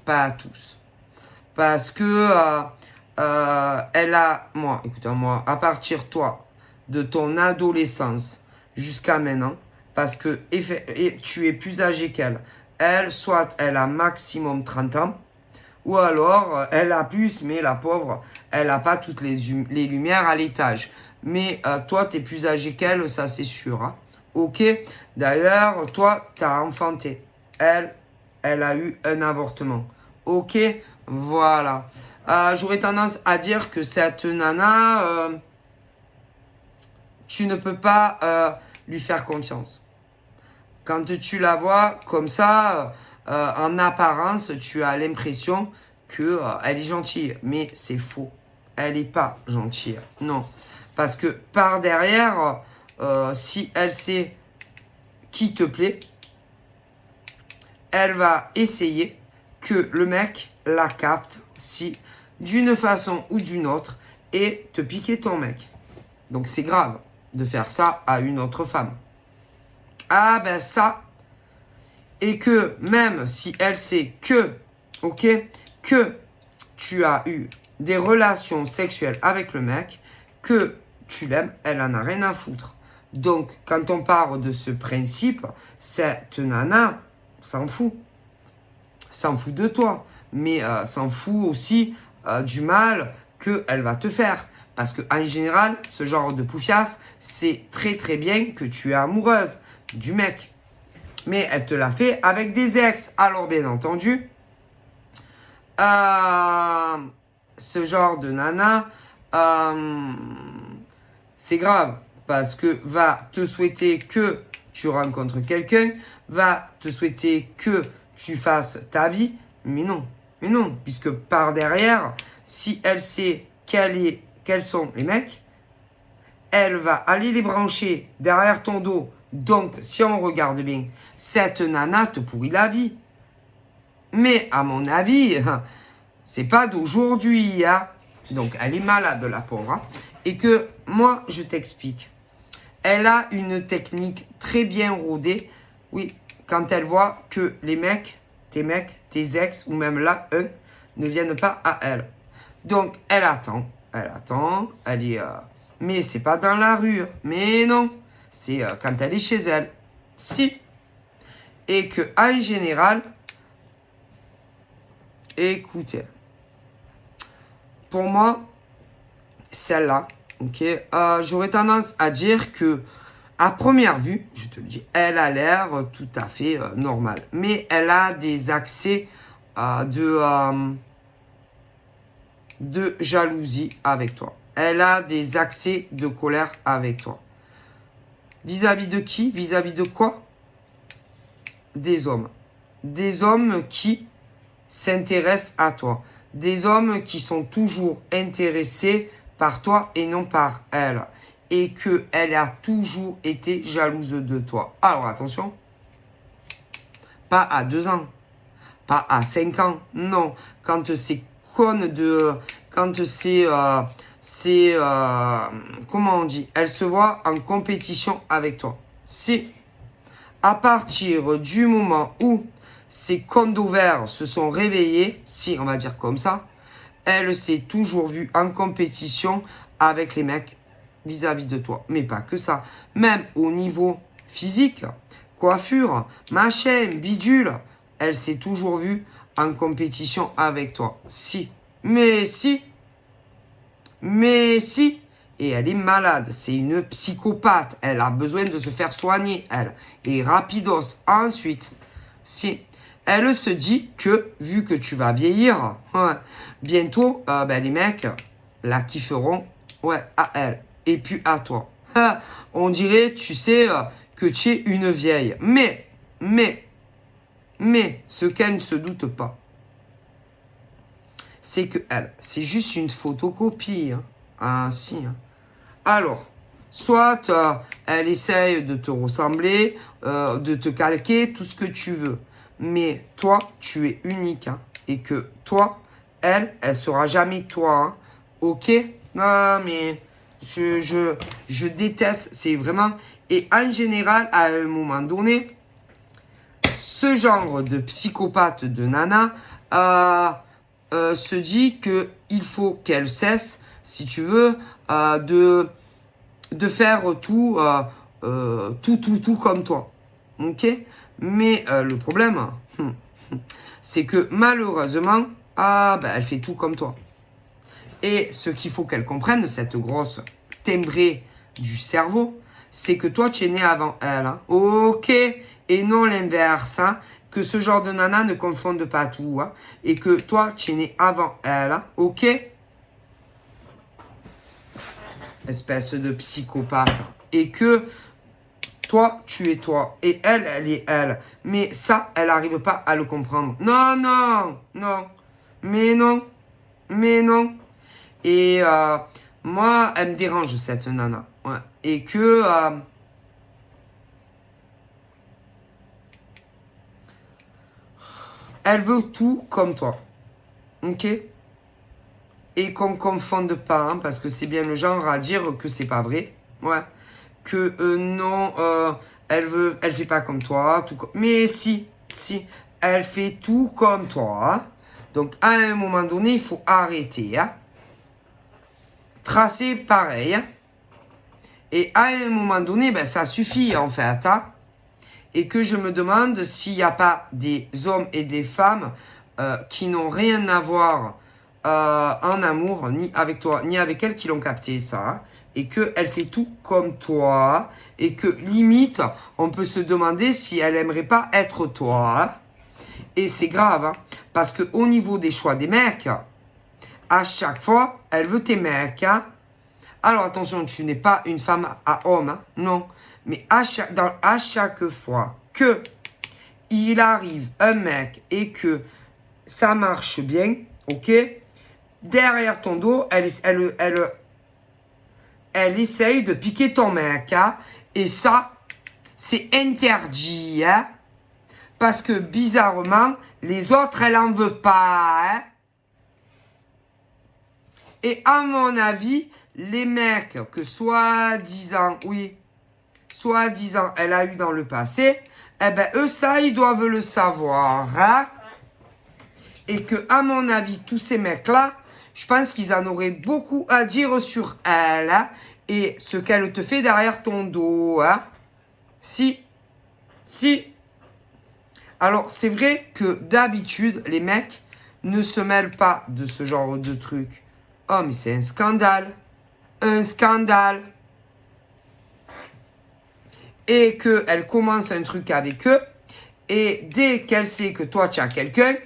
Pas tous. Parce que elle a... Moi, écoutez-moi, à partir, toi, de ton adolescence jusqu'à maintenant, parce que tu es plus âgé qu'elle. Elle, soit elle a maximum 30 ans, Ou alors, elle a plus, mais la pauvre, elle n'a pas toutes les lumières à l'étage. Mais toi, tu es plus âgé qu'elle, ça c'est sûr. Hein. Ok. D'ailleurs, toi, tu as enfanté. Elle a eu un avortement. Ok. Voilà. J'aurais tendance à dire que cette nana, tu ne peux pas lui faire confiance. Quand tu la vois comme ça, en apparence, tu as l'impression que elle est gentille. Mais c'est faux. Elle n'est pas gentille. Non. Parce que par derrière, si elle sait qui te plaît, elle va essayer que le mec la capte si d'une façon ou d'une autre et te piquer ton mec. Donc c'est grave de faire ça à une autre femme. Ah ben ça, et que même si elle sait que, ok, que tu as eu des relations sexuelles avec le mec, que tu l'aimes, elle en a rien à foutre. Donc, quand on parle de ce principe, cette nana s'en fout. S'en fout de toi, mais s'en fout aussi du mal qu'elle va te faire. Parce qu'en général, ce genre de poufiasse, c'est très très bien que tu es amoureuse du mec. Mais elle te l'a fait avec des ex. Alors bien entendu, ce genre de nana, c'est grave. Parce que va te souhaiter que tu rencontres quelqu'un, va te souhaiter que tu fasses ta vie. Mais non. Puisque par derrière, si elle sait quels sont les mecs, elle va aller les brancher derrière ton dos. Donc, si on regarde bien, cette nana te pourrit la vie. Mais à mon avis, c'est pas d'aujourd'hui. Hein. Donc, elle est malade, la pauvre. Hein. Et que, moi, je t'explique. Elle a une technique très bien rodée. Oui, quand elle voit que les mecs, tes ex, ou même là, eux, ne viennent pas à elle. Donc, elle attend, elle est... mais c'est pas dans la rue, mais non. C'est quand elle est chez elle. Si. Et que, en général, écoutez, pour moi, celle-là, ok, j'aurais tendance à dire que, à première vue, je te le dis, elle a l'air tout à fait normale. Mais elle a des accès de jalousie avec toi. Elle a des accès de colère avec toi. Vis-à-vis de qui? Vis-à-vis de quoi? Des hommes. Des hommes qui s'intéressent à toi. Des hommes qui sont toujours intéressés par toi et non par elle. Et qu'elle a toujours été jalouse de toi. Alors attention, pas à 2 ans, pas à 5 ans, non. Quand c'est conne de... Quand c'est... comment on dit? Elle se voit en compétition avec toi. Si, à partir du moment où ces condos verts se sont réveillés, si on va dire comme ça, elle s'est toujours vue en compétition avec les mecs vis-à-vis de toi. Mais pas que ça. Même au niveau physique, coiffure, machin, bidule, elle s'est toujours vue en compétition avec toi. Si. Mais si. Et elle est malade. C'est une psychopathe. Elle a besoin de se faire soigner, elle. Et rapidos. Ensuite, si. Elle se dit que, vu que tu vas vieillir, bientôt, les mecs la kifferont, à elle. Et puis à toi. On dirait, tu sais, que tu es une vieille. Mais, ce qu'elle ne se doute pas, c'est que elle, c'est juste une photocopie. Hein. Ah, si. Hein. Alors, soit elle essaye de te ressembler, de te calquer, tout ce que tu veux. Mais toi, tu es unique. Hein. Et que toi, elle sera jamais toi. Hein. Ok? Non, mais je déteste. C'est vraiment... Et en général, à un moment donné, ce genre de psychopathe de nana se dit qu'il faut qu'elle cesse, si tu veux, de faire tout comme toi. Ok? Mais le problème, c'est que malheureusement, Ah, ben, elle fait tout comme toi. Et ce qu'il faut qu'elle comprenne, cette grosse timbrée du cerveau, c'est que toi, tu es né avant elle. Hein. Ok. Et non l'inverse. Hein. Que ce genre de nana ne confonde pas tout. Hein. Et que toi, tu es né avant elle. Hein. Ok. Espèce de psychopathe. Et que toi, tu es toi. Et elle, elle est elle. Mais ça, elle n'arrive pas à le comprendre. Non, non, non. Mais non. Mais non. Et moi, elle me dérange, cette nana. Ouais. Et que... elle veut tout comme toi. Ok? Et qu'on ne confonde pas, hein, parce que c'est bien le genre à dire que c'est pas vrai. Ouais. Que non, elle fait pas comme toi. Mais si, elle fait tout comme toi. Hein. Donc à un moment donné, il faut arrêter. Hein. Tracer pareil. Hein. Et à un moment donné, ben, ça suffit en fait. Hein. Et que je me demande s'il n'y a pas des hommes et des femmes qui n'ont rien à voir en amour, ni avec toi, ni avec elle, qui l'ont capté ça. Hein. Et qu'elle fait tout comme toi. Et que limite, on peut se demander si elle aimerait pas être toi. Hein. Et c'est grave. Hein, parce qu'au niveau des choix des mecs, à chaque fois, elle veut tes mecs. Hein. Alors attention, tu n'es pas une femme à homme. Hein, non. Mais à chaque fois que il arrive un mec et que ça marche bien, ok, derrière ton dos, elle essaye de piquer ton mec. Hein, et ça, c'est interdit. Hein, parce que bizarrement, les autres, elle en veut pas. Hein, et à mon avis, les mecs que soi-disant, oui, soi-disant, elle a eu dans le passé, eh ben, eux, ça, ils doivent le savoir. Hein? Et que, à mon avis, tous ces mecs-là, je pense qu'ils en auraient beaucoup à dire sur elle. Hein? Et ce qu'elle te fait derrière ton dos. Hein? Si. Alors, c'est vrai que d'habitude, les mecs ne se mêlent pas de ce genre de truc. Oh, mais c'est un scandale. Un scandale. Et qu'elle commence un truc avec eux, et dès qu'elle sait que toi, tu as quelqu'un,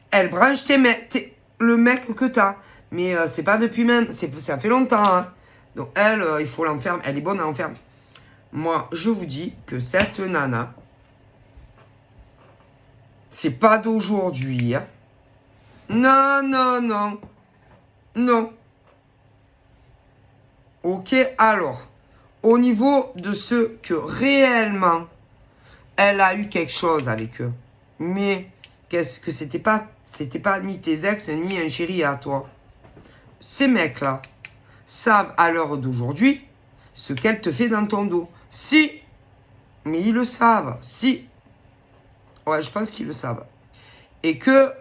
elle branche le mec que tu as. Mais c'est pas depuis même, ça fait longtemps. Hein. Donc elle, il faut l'enfermer, elle est bonne à enfermer. Moi, je vous dis que cette nana, c'est pas d'aujourd'hui. Hein. Non, non, non. Non. Ok, alors, au niveau de ceux que réellement elle a eu quelque chose avec eux. Mais qu'est-ce que c'était pas ni tes ex ni un chéri à toi. Ces mecs-là savent à l'heure d'aujourd'hui ce qu'elle te fait dans ton dos. Si, mais ils le savent. Si, ouais, je pense qu'ils le savent. Et que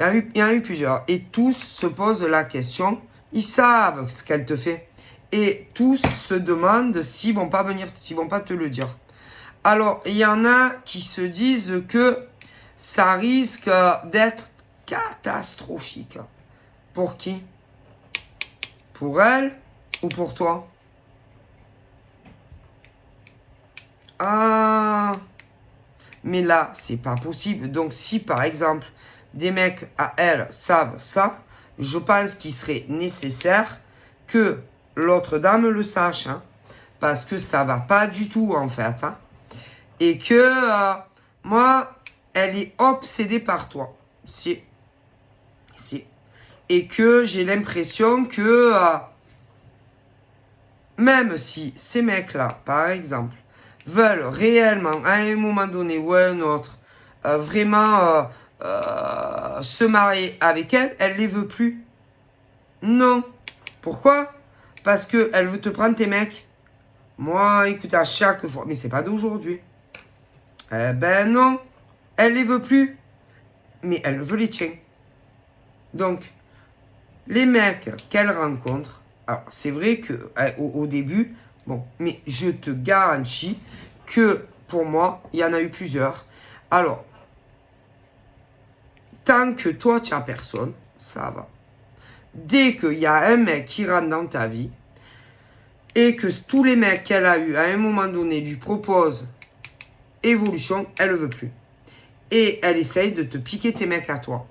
il y en a eu plusieurs. Et tous se posent la question. Ils savent ce qu'elle te fait. Et tous se demandent s'ils vont pas te le dire. Alors, il y en a qui se disent que ça risque d'être catastrophique. Pour qui? Pour elle ou pour toi? Ah, mais là, c'est pas possible. Donc, si par exemple, des mecs à elle savent ça, je pense qu'il serait nécessaire que l'autre dame le sache. Hein, parce que ça va pas du tout, en fait. Hein. Et que moi, elle est obsédée par toi. Si. Et que j'ai l'impression que même si ces mecs-là, par exemple, veulent réellement, à un moment donné ou à un autre, vraiment se marier avec elle, elle les veut plus. Non. Pourquoi? Parce qu'elle veut te prendre tes mecs. Moi, écoute, à chaque fois, mais c'est pas d'aujourd'hui. Eh ben non, elle les veut plus, mais elle veut les tiens. Donc, les mecs qu'elle rencontre, alors c'est vrai que au début, bon, mais je te garantis que pour moi, il y en a eu plusieurs. Alors, Tant que toi, tu n'as personne, ça va. Dès qu'il y a un mec qui rentre dans ta vie, et que tous les mecs qu'elle a eu à un moment donné lui proposent évolution, elle ne veut plus. Et elle essaye de te piquer tes mecs à toi.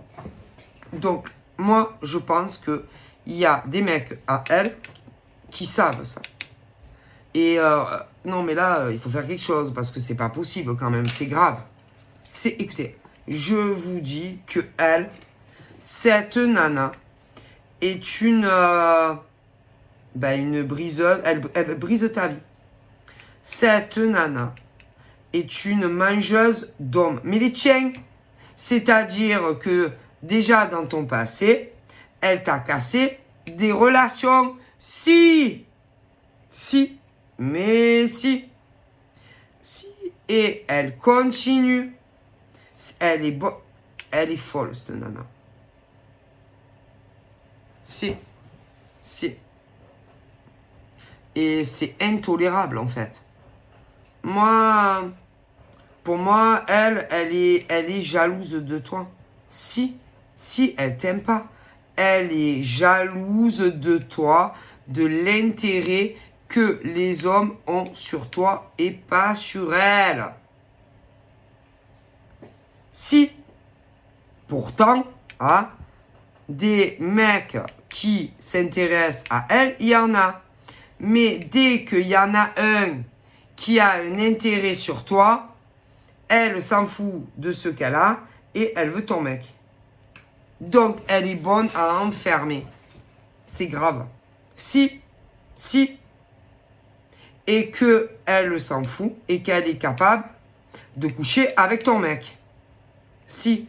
Donc, moi, je pense qu'il y a des mecs à elle qui savent ça. Et non, mais là, il faut faire quelque chose parce que c'est pas possible quand même, c'est grave. Écoutez, je vous dis que elle, cette nana, est une briseuse, elle brise ta vie. Cette nana est une mangeuse d'hommes. Mais les tiens, c'est-à-dire que déjà dans ton passé, elle t'a cassé des relations. Si, mais si. Et elle continue. Elle est folle, cette nana. Si. Et c'est intolérable, en fait. Pour moi, elle est jalouse de toi. Si, elle t'aime pas. Elle est jalouse de toi, de l'intérêt que les hommes ont sur toi et pas sur elle. Si, pourtant, des mecs qui s'intéressent à elle, il y en a. Mais dès qu'il y en a un qui a un intérêt sur toi, elle s'en fout de ce qu'elle a et elle veut ton mec. Donc, elle est bonne à enfermer. C'est grave. Si. Et qu'elle s'en fout et qu'elle est capable de coucher avec ton mec. Si.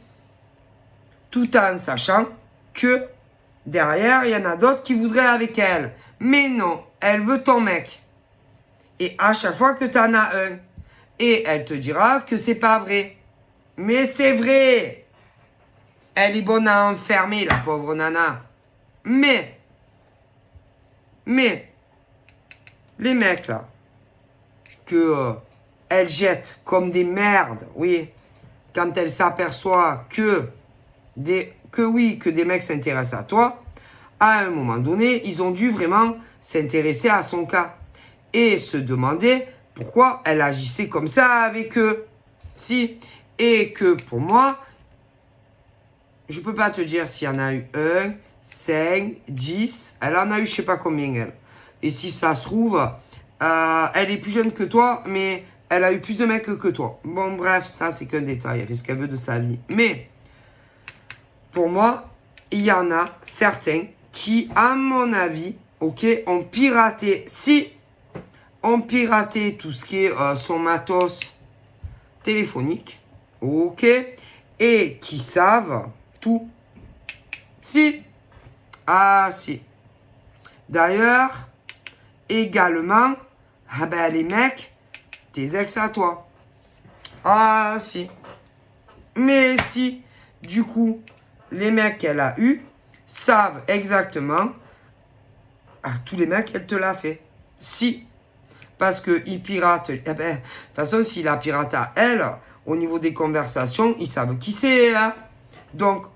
Tout en sachant que derrière, il y en a d'autres qui voudraient avec elle. Mais non, elle veut ton mec. Et à chaque fois que tu en as un, et elle te dira que c'est pas vrai. Mais c'est vrai. Elle est bonne à enfermer, la pauvre nana. Mais, les mecs là, que elle jette comme des merdes, oui, quand elle s'aperçoit que des mecs s'intéressent à toi, à un moment donné, ils ont dû vraiment s'intéresser à son cas et se demander pourquoi elle agissait comme ça avec eux. Si, et que pour moi, je peux pas te dire s'il y en a eu 1, 5, 10, elle en a eu je sais pas combien elle. Et si ça se trouve, elle est plus jeune que toi, mais elle a eu plus de mecs que toi. Bon bref, ça c'est qu'un détail, elle fait ce qu'elle veut de sa vie. Mais, pour moi, il y en a certains qui, à mon avis, ont piraté. Si, ont piraté tout ce qui est son matos téléphonique. Et qui savent tout. Si. Si. D'ailleurs, également, les mecs, tes ex à toi. Si. Mais si, du coup, les mecs qu'elle a eu savent exactement tous les mecs qu'elle te l'a fait. Si. Parce qu'ils piratent. De toute façon, s'il a piraté à elle, au niveau des conversations, ils savent qui c'est. Donc,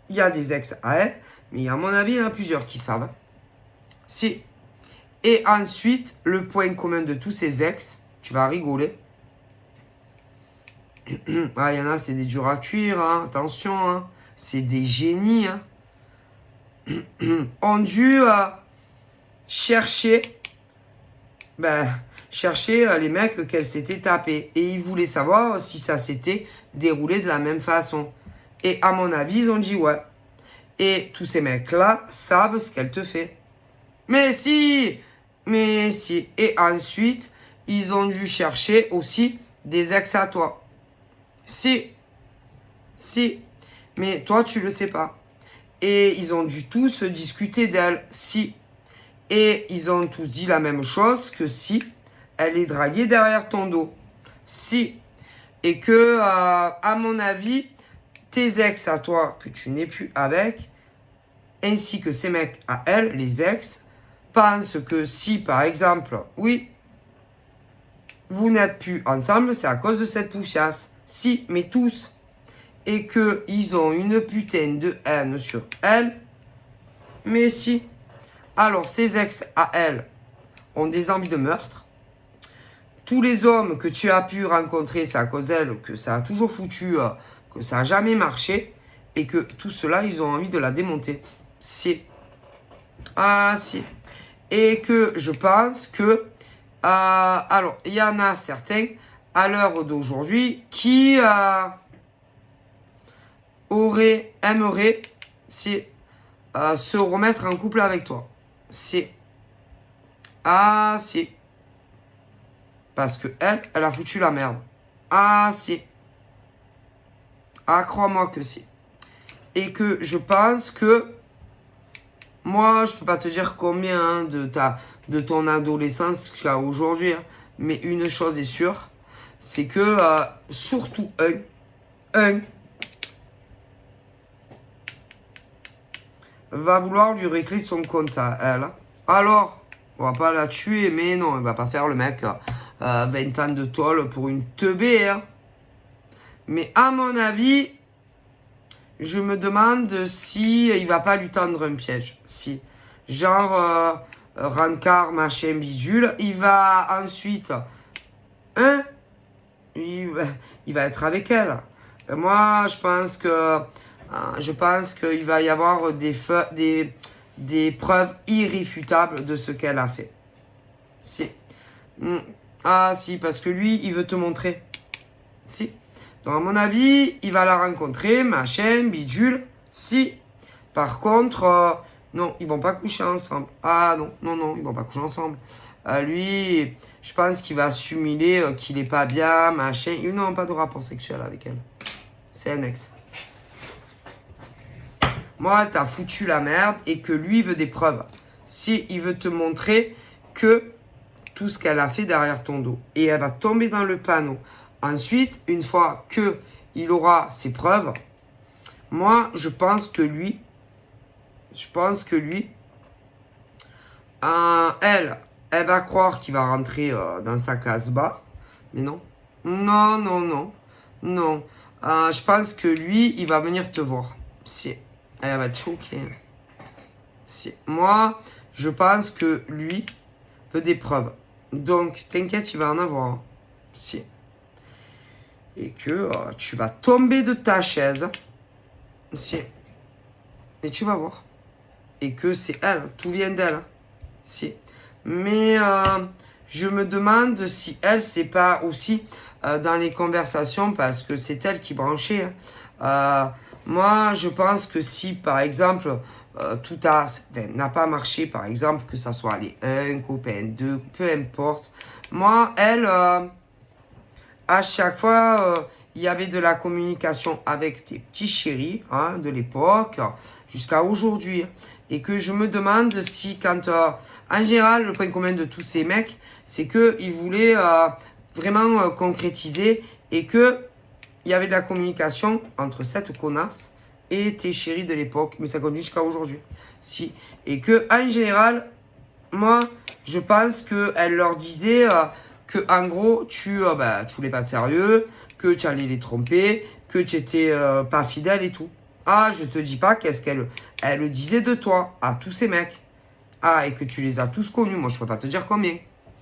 il y a des ex à elle, mais à mon avis, il y en a plusieurs qui savent. Si. Et ensuite, le point commun de tous ces ex, tu vas rigoler. Il y en a, c'est des durs à cuire, attention, c'est des génies. Ont dû chercher les mecs qu'elle s'était tapés. Et ils voulaient savoir si ça s'était déroulé de la même façon. Et à mon avis, ils ont dit ouais. Et tous ces mecs-là savent ce qu'elle te fait. Mais si. Et ensuite, ils ont dû chercher aussi des ex à toi. Si. Mais toi, tu le sais pas. Et ils ont dû tous discuter d'elle. Si. Et ils ont tous dit la même chose que si elle est draguée derrière ton dos. Si. Et que, à mon avis, tes ex à toi que tu n'es plus avec, ainsi que ces mecs à elle, les ex, pensent que si, par exemple, oui, vous n'êtes plus ensemble, c'est à cause de cette poussiasse. Si, mais tous. et qu'ils ont une putain de haine sur elle. Mais si. Alors, ses ex à elle ont des envies de meurtre. Tous les hommes que tu as pu rencontrer, c'est à cause d'elle que ça a toujours foutu, que ça n'a jamais marché. Et que tout cela, ils ont envie de la démonter. Si. Ah, si. Et que je pense que... alors, il y en a certains, à l'heure d'aujourd'hui, qui aimeraient si, se remettre en couple avec toi. Si. Ah, si. Parce que elle a foutu la merde. Ah, si. Ah, crois-moi que si. Et que je pense que... Moi, je peux pas te dire combien hein, de ton adolescence jusqu'à aujourd'hui. Hein, mais une chose est sûre, c'est que surtout un va vouloir lui régler son compte à elle. Alors, on va pas la tuer, mais non, il va pas faire le mec 20 ans de tôle pour une teubée. Hein. Mais à mon avis, je me demande si il va pas lui tendre un piège. Si. Genre, rancard, machin, bidule. Il va ensuite... Hein il va être avec elle. Et moi, je pense qu'il va y avoir des preuves irréfutables de ce qu'elle a fait. Si. Ah, si, parce que lui, il veut te montrer. Si. Donc, à mon avis, il va la rencontrer, machin, bidule. Si. Par contre, non, ils vont pas coucher ensemble. Ah, non, ils vont pas coucher ensemble. Lui, je pense qu'il va assimiler qu'il est pas bien, machin. Ils n'ont pas de rapport sexuel avec elle. C'est un ex. Moi, t'as foutu la merde et que lui veut des preuves. Si il veut te montrer que tout ce qu'elle a fait derrière ton dos. Et elle va tomber dans le panneau. Ensuite, une fois que il aura ses preuves, moi, je pense que lui, elle va croire qu'il va rentrer dans sa case-bas. Mais non. Non. Je pense que lui, il va venir te voir. Si. Elle va te choquer. Si. Moi, je pense que lui veut des preuves. Donc, t'inquiète, il va en avoir. Si. Et que tu vas tomber de ta chaise. Si. Et tu vas voir. Et que c'est elle. Tout vient d'elle. Si. Mais je me demande si elle, c'est pas aussi dans les conversations, parce que c'est elle qui branchait. Moi, je pense que si, par exemple, tout n'a pas marché, par exemple, que ça soit les un copain, deux, peu importe. Moi, elle, à chaque fois, il y avait de la communication avec tes petits chéris hein, de l'époque jusqu'à aujourd'hui. Et que je me demande si quand... en général, le point commun de tous ces mecs, c'est qu'ils voulaient vraiment concrétiser et que il y avait de la communication entre cette connasse et tes chéris de l'époque. Mais ça continue jusqu'à aujourd'hui. Si. Et que, en général, moi, je pense qu'elle leur disait que, en gros, tu voulais pas de sérieux, que tu allais les tromper, que tu étais pas fidèle et tout. Ah, je te dis pas qu'est-ce qu'elle le disait de toi à tous ces mecs. Ah, et que tu les as tous connus. Moi, je peux pas te dire combien.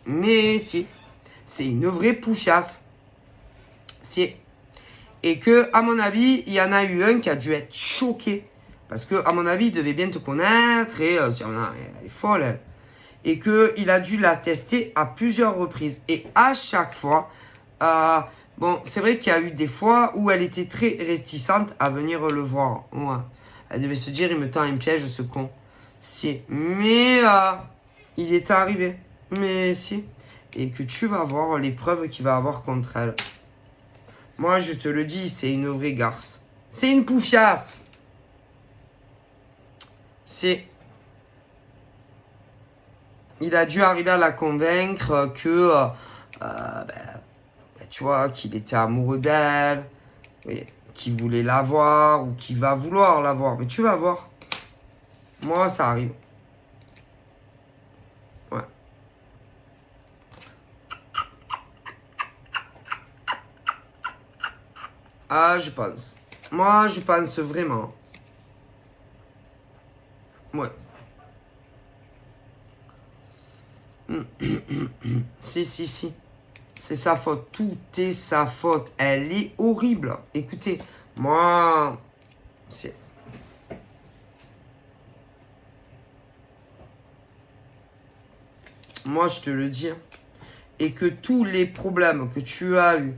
Mais si. C'est une vraie poufiasse. Si. Et que, à mon avis, il y en a eu un qui a dû être choqué. Parce que, à mon avis, il devait bien te connaître. Et elle est folle, elle. Et qu'il a dû la tester à plusieurs reprises. Et à chaque fois, bon, c'est vrai qu'il y a eu des fois où elle était très réticente à venir le voir. Ouais. Elle devait se dire, il me tend un piège, ce con. Si. Mais il est arrivé. Mais si. Et que tu vas voir les preuves qu'il va avoir contre elle. Moi, je te le dis, c'est une vraie garce. C'est une poufiasse. C'est... Il a dû arriver à la convaincre que, tu vois, qu'il était amoureux d'elle, oui, qu'il voulait la voir ou qu'il va vouloir la voir. Mais tu vas voir. Moi, ça arrive. Ouais. Ah, je pense. Moi, je pense vraiment. Ouais. Si. C'est sa faute. Tout est sa faute. Elle est horrible. Écoutez, moi... Moi, je te le dis. Et que tous les problèmes que tu as eu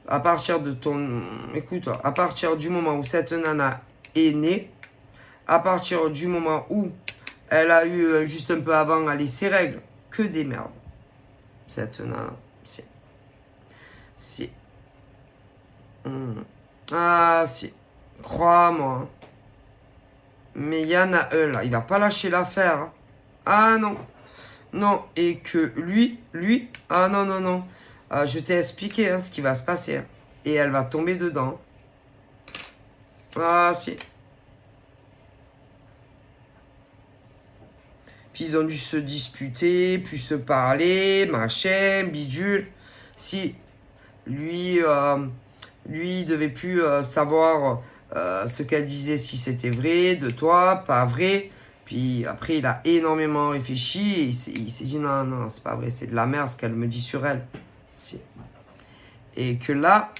à partir de ton... Écoute, à partir du moment où cette nana est née, à partir du moment où elle a eu juste un peu avant ses règles, que des merdes. Cette nana, si. Ah, si. Crois-moi. Mais il y en a un là, il va pas lâcher l'affaire. Hein. Ah non. Non, et que lui, ah non. Je t'ai expliqué hein, ce qui va se passer. Hein. Et elle va tomber dedans. Ah, si. Puis ils ont dû se disputer, puis se parler, machin, bidule. Si lui, il devait plus savoir ce qu'elle disait, si c'était vrai de toi, pas vrai. Puis après, il a énormément réfléchi et il s'est dit non, c'est pas vrai, c'est de la merde ce qu'elle me dit sur elle. Si. Et que là,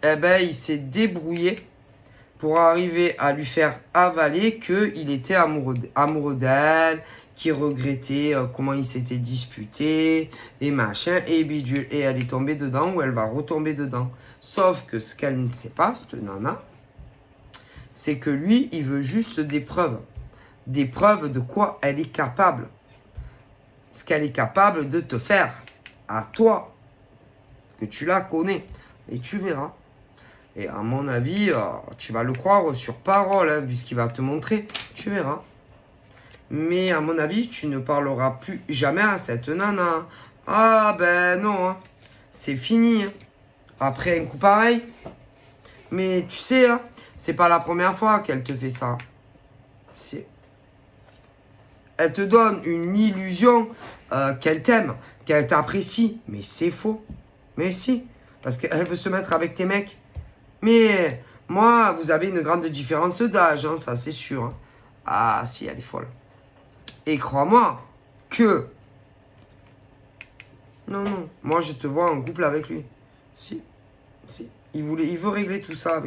eh ben, il s'est débrouillé pour arriver à lui faire avaler qu'il était amoureux d'elle, qu'il regrettait comment il s'était disputé, et machin, et bidule. Et elle est tombée dedans, ou elle va retomber dedans. Sauf que ce qu'elle ne sait pas, cette nana, c'est que lui, il veut juste des preuves. Des preuves de quoi elle est capable. Ce qu'elle est capable de te faire. À toi. Que tu la connais. Et tu verras. Et à mon avis, tu vas le croire sur parole, hein, vu ce qu'il va te montrer. Tu verras. Mais à mon avis, tu ne parleras plus jamais à cette nana. Ah ben non. Hein. C'est fini. Hein. Après un coup pareil. Mais tu sais, hein, c'est pas la première fois qu'elle te fait ça. Elle te donne une illusion qu'elle t'aime, qu'elle t'apprécie. Mais c'est faux. Mais si. Parce qu'elle veut se mettre avec tes mecs. Mais moi, vous avez une grande différence d'âge, hein, ça c'est sûr. Hein. Ah si, elle est folle. Et crois-moi que... Non. Moi, je te vois en couple avec lui. Si. Il veut régler tout ça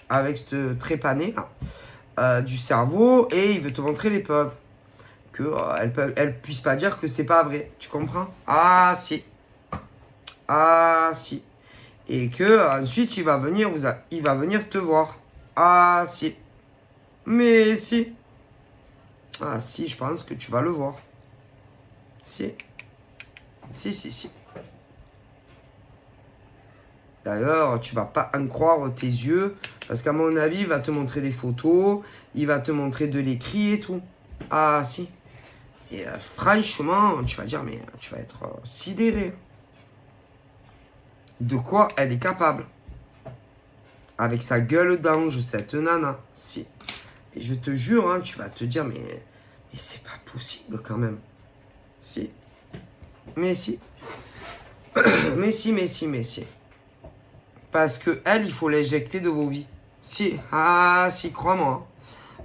avec cette trépanée du cerveau et il veut te montrer les preuves. Elle puisse pas dire que c'est pas vrai. Tu comprends? Ah si. Et que ensuite il va venir te voir. Ah si. Mais si. Ah si, je pense que tu vas le voir. Si. D'ailleurs, tu vas pas en croire tes yeux. Parce qu'à mon avis, il va te montrer des photos. Il va te montrer de l'écrit et tout. Ah si. Et franchement, tu vas dire, mais tu vas être sidéré. De quoi elle est capable. Avec sa gueule d'ange, cette nana. Si. Et je te jure, hein, tu vas te dire, mais c'est pas possible quand même. Si. Mais si. mais si. Parce que elle, il faut l'éjecter de vos vies. Si. Ah, si, crois-moi.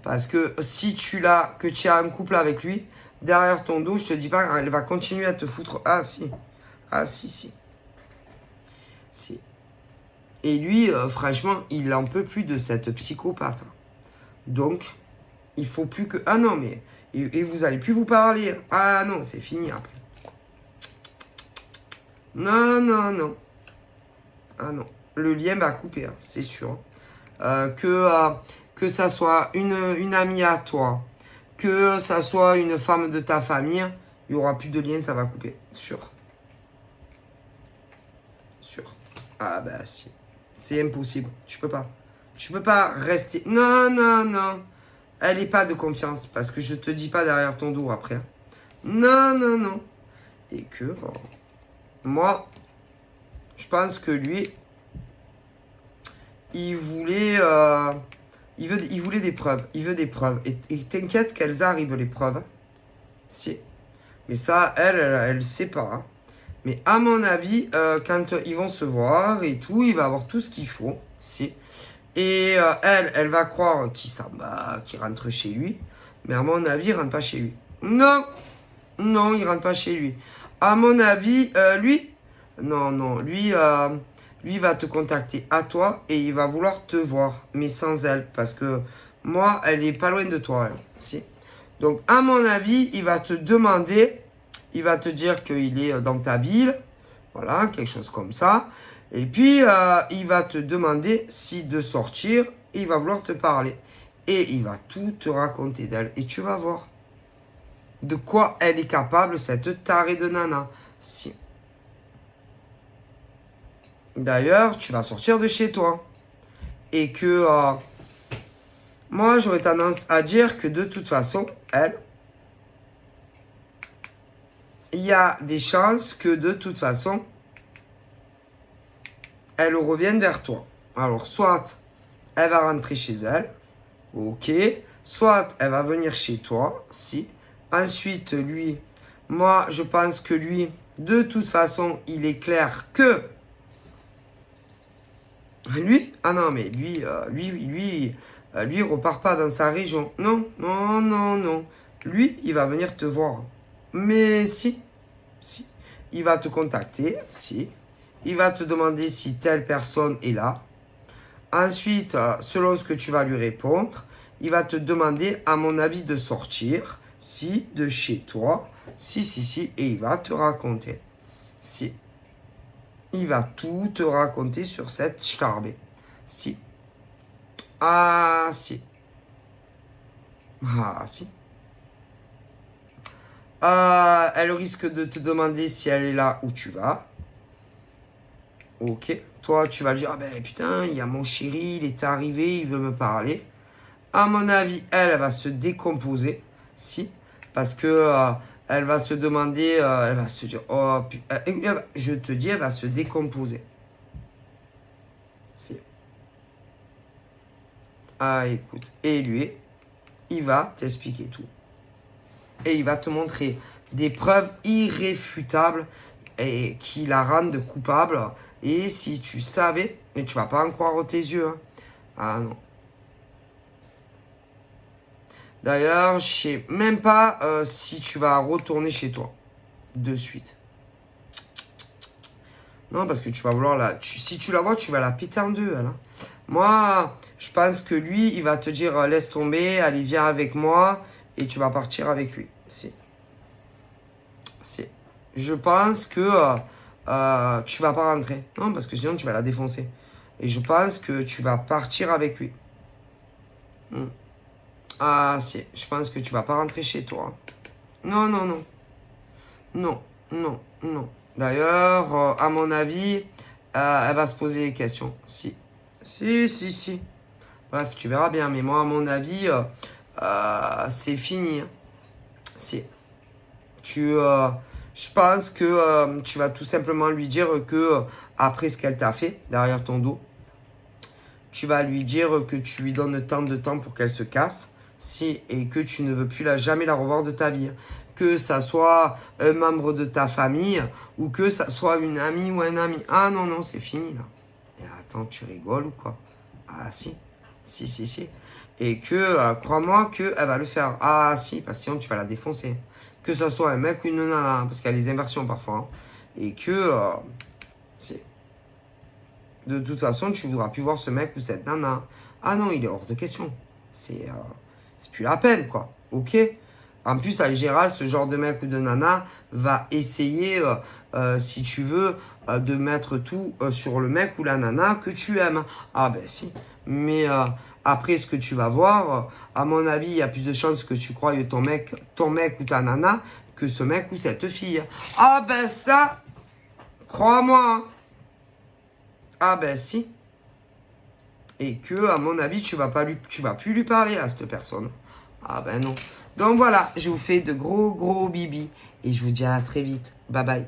Parce que si tu es en couple avec lui, derrière ton dos, je te dis pas, elle va continuer à te foutre. Ah, si. Si. Et lui, franchement, il en peut plus de cette psychopathe. Donc, il faut plus que... Ah non, mais... Et vous allez plus vous parler. Ah non, c'est fini après. Non. Ah non. Le lien va couper, hein, c'est sûr. Que ça soit une amie à toi, que ça soit une femme de ta famille, il n'y aura plus de lien, ça va couper. Sûr. Ah bah si. C'est impossible. Tu peux pas rester... Non. Elle n'est pas de confiance. Parce que je te dis pas derrière ton dos après. Hein. Non. Et que... Bon, moi, je pense que lui... Il voulait des preuves. Il veut des preuves. Et t'inquiète qu'elles arrivent, les preuves. Si. Mais ça, elle sait pas. Hein. Mais à mon avis, quand ils vont se voir et tout, il va avoir tout ce qu'il faut. Si. Et elle va croire qu'il s'en va, qu'il rentre chez lui. Mais à mon avis, il rentre pas chez lui. Non, non, il rentre pas chez lui. À mon avis, lui, non, lui va te contacter à toi et il va vouloir te voir, mais sans elle, parce que moi, elle est pas loin de toi, elle. Si. Donc, à mon avis, il va te demander, il va te dire qu'il est dans ta ville, voilà, quelque chose comme ça. Et puis, il va te demander si de sortir, et il va vouloir te parler. Et il va tout te raconter d'elle, et tu vas voir de quoi elle est capable, cette tarée de nana. Si. D'ailleurs, tu vas sortir de chez toi. Et que moi, j'aurais tendance à dire que de toute façon, elle, il y a des chances que de toute façon, elle revienne vers toi. Alors, soit elle va rentrer chez elle, ok. Soit elle va venir chez toi, si. Ensuite, lui, moi, je pense que lui, de toute façon, il est clair que... Lui? Ah non, mais lui, il repart pas dans sa région. Non. Lui, il va venir te voir. Mais si. Il va te contacter, si. Il va te demander si telle personne est là. Ensuite, selon ce que tu vas lui répondre, il va te demander, à mon avis, de sortir, si, de chez toi, si, et il va te raconter. Si. Il va tout te raconter sur cette starbée. Si. Ah, si. Ah, si. Elle risque de te demander si elle est là où tu vas. Ok. Toi, tu vas lui dire, ah ben putain, il y a mon chéri, il est arrivé, il veut me parler. À mon avis, elle va se décomposer. Si. Parce que elle va se demander, elle va se dire, oh putain, je te dis, elle va se décomposer. Si. Ah, écoute. Et lui, il va t'expliquer tout. Et il va te montrer des preuves irréfutables et qui la rendent coupable. Et si tu savais, mais tu vas pas en croire tes yeux. Hein. Ah non. D'ailleurs, je sais même pas si tu vas retourner chez toi. De suite. Non, parce que tu vas vouloir la... si tu la vois, tu vas la péter en deux. Elle, hein. Moi, je pense que lui, il va te dire, laisse tomber, allez, viens avec moi. Et tu vas partir avec lui. Si. Je pense que tu vas pas rentrer. Non, parce que sinon, tu vas la défoncer. Et je pense que tu vas partir avec lui. Ah, si. Je pense que tu vas pas rentrer chez toi. Non. D'ailleurs, à mon avis, elle va se poser des questions. Si. Bref, tu verras bien. Mais moi, à mon avis, c'est fini. Hein. Si. Je pense que tu vas tout simplement lui dire que après ce qu'elle t'a fait derrière ton dos, tu vas lui dire que tu lui donnes tant de temps pour qu'elle se casse, si, et que tu ne veux plus jamais la revoir de ta vie. Que ça soit un membre de ta famille ou que ça soit une amie ou un ami. Ah non, c'est fini là. Et attends, tu rigoles ou quoi? Ah si. Et que, crois-moi qu'elle va le faire. Ah si, parce que sinon tu vas la défoncer. Que ça soit un mec ou une nana, parce qu'il y a les inversions parfois. Hein. Et que, de toute façon, tu ne voudras plus voir ce mec ou cette nana. Ah non, il est hors de question. C'est plus la peine, quoi. Ok? En plus, en général, ce genre de mec ou de nana va essayer, si tu veux, de mettre tout sur le mec ou la nana que tu aimes. Ah ben si. Mais après, ce que tu vas voir, à mon avis, il y a plus de chances que tu croies ton mec ou ta nana que ce mec ou cette fille. Ah ben ça, crois-moi. Hein. Ah ben si. Et que, à mon avis, tu vas plus lui parler à cette personne. Ah ben non. Donc voilà, je vous fais de gros bibis. Et je vous dis à très vite. Bye bye.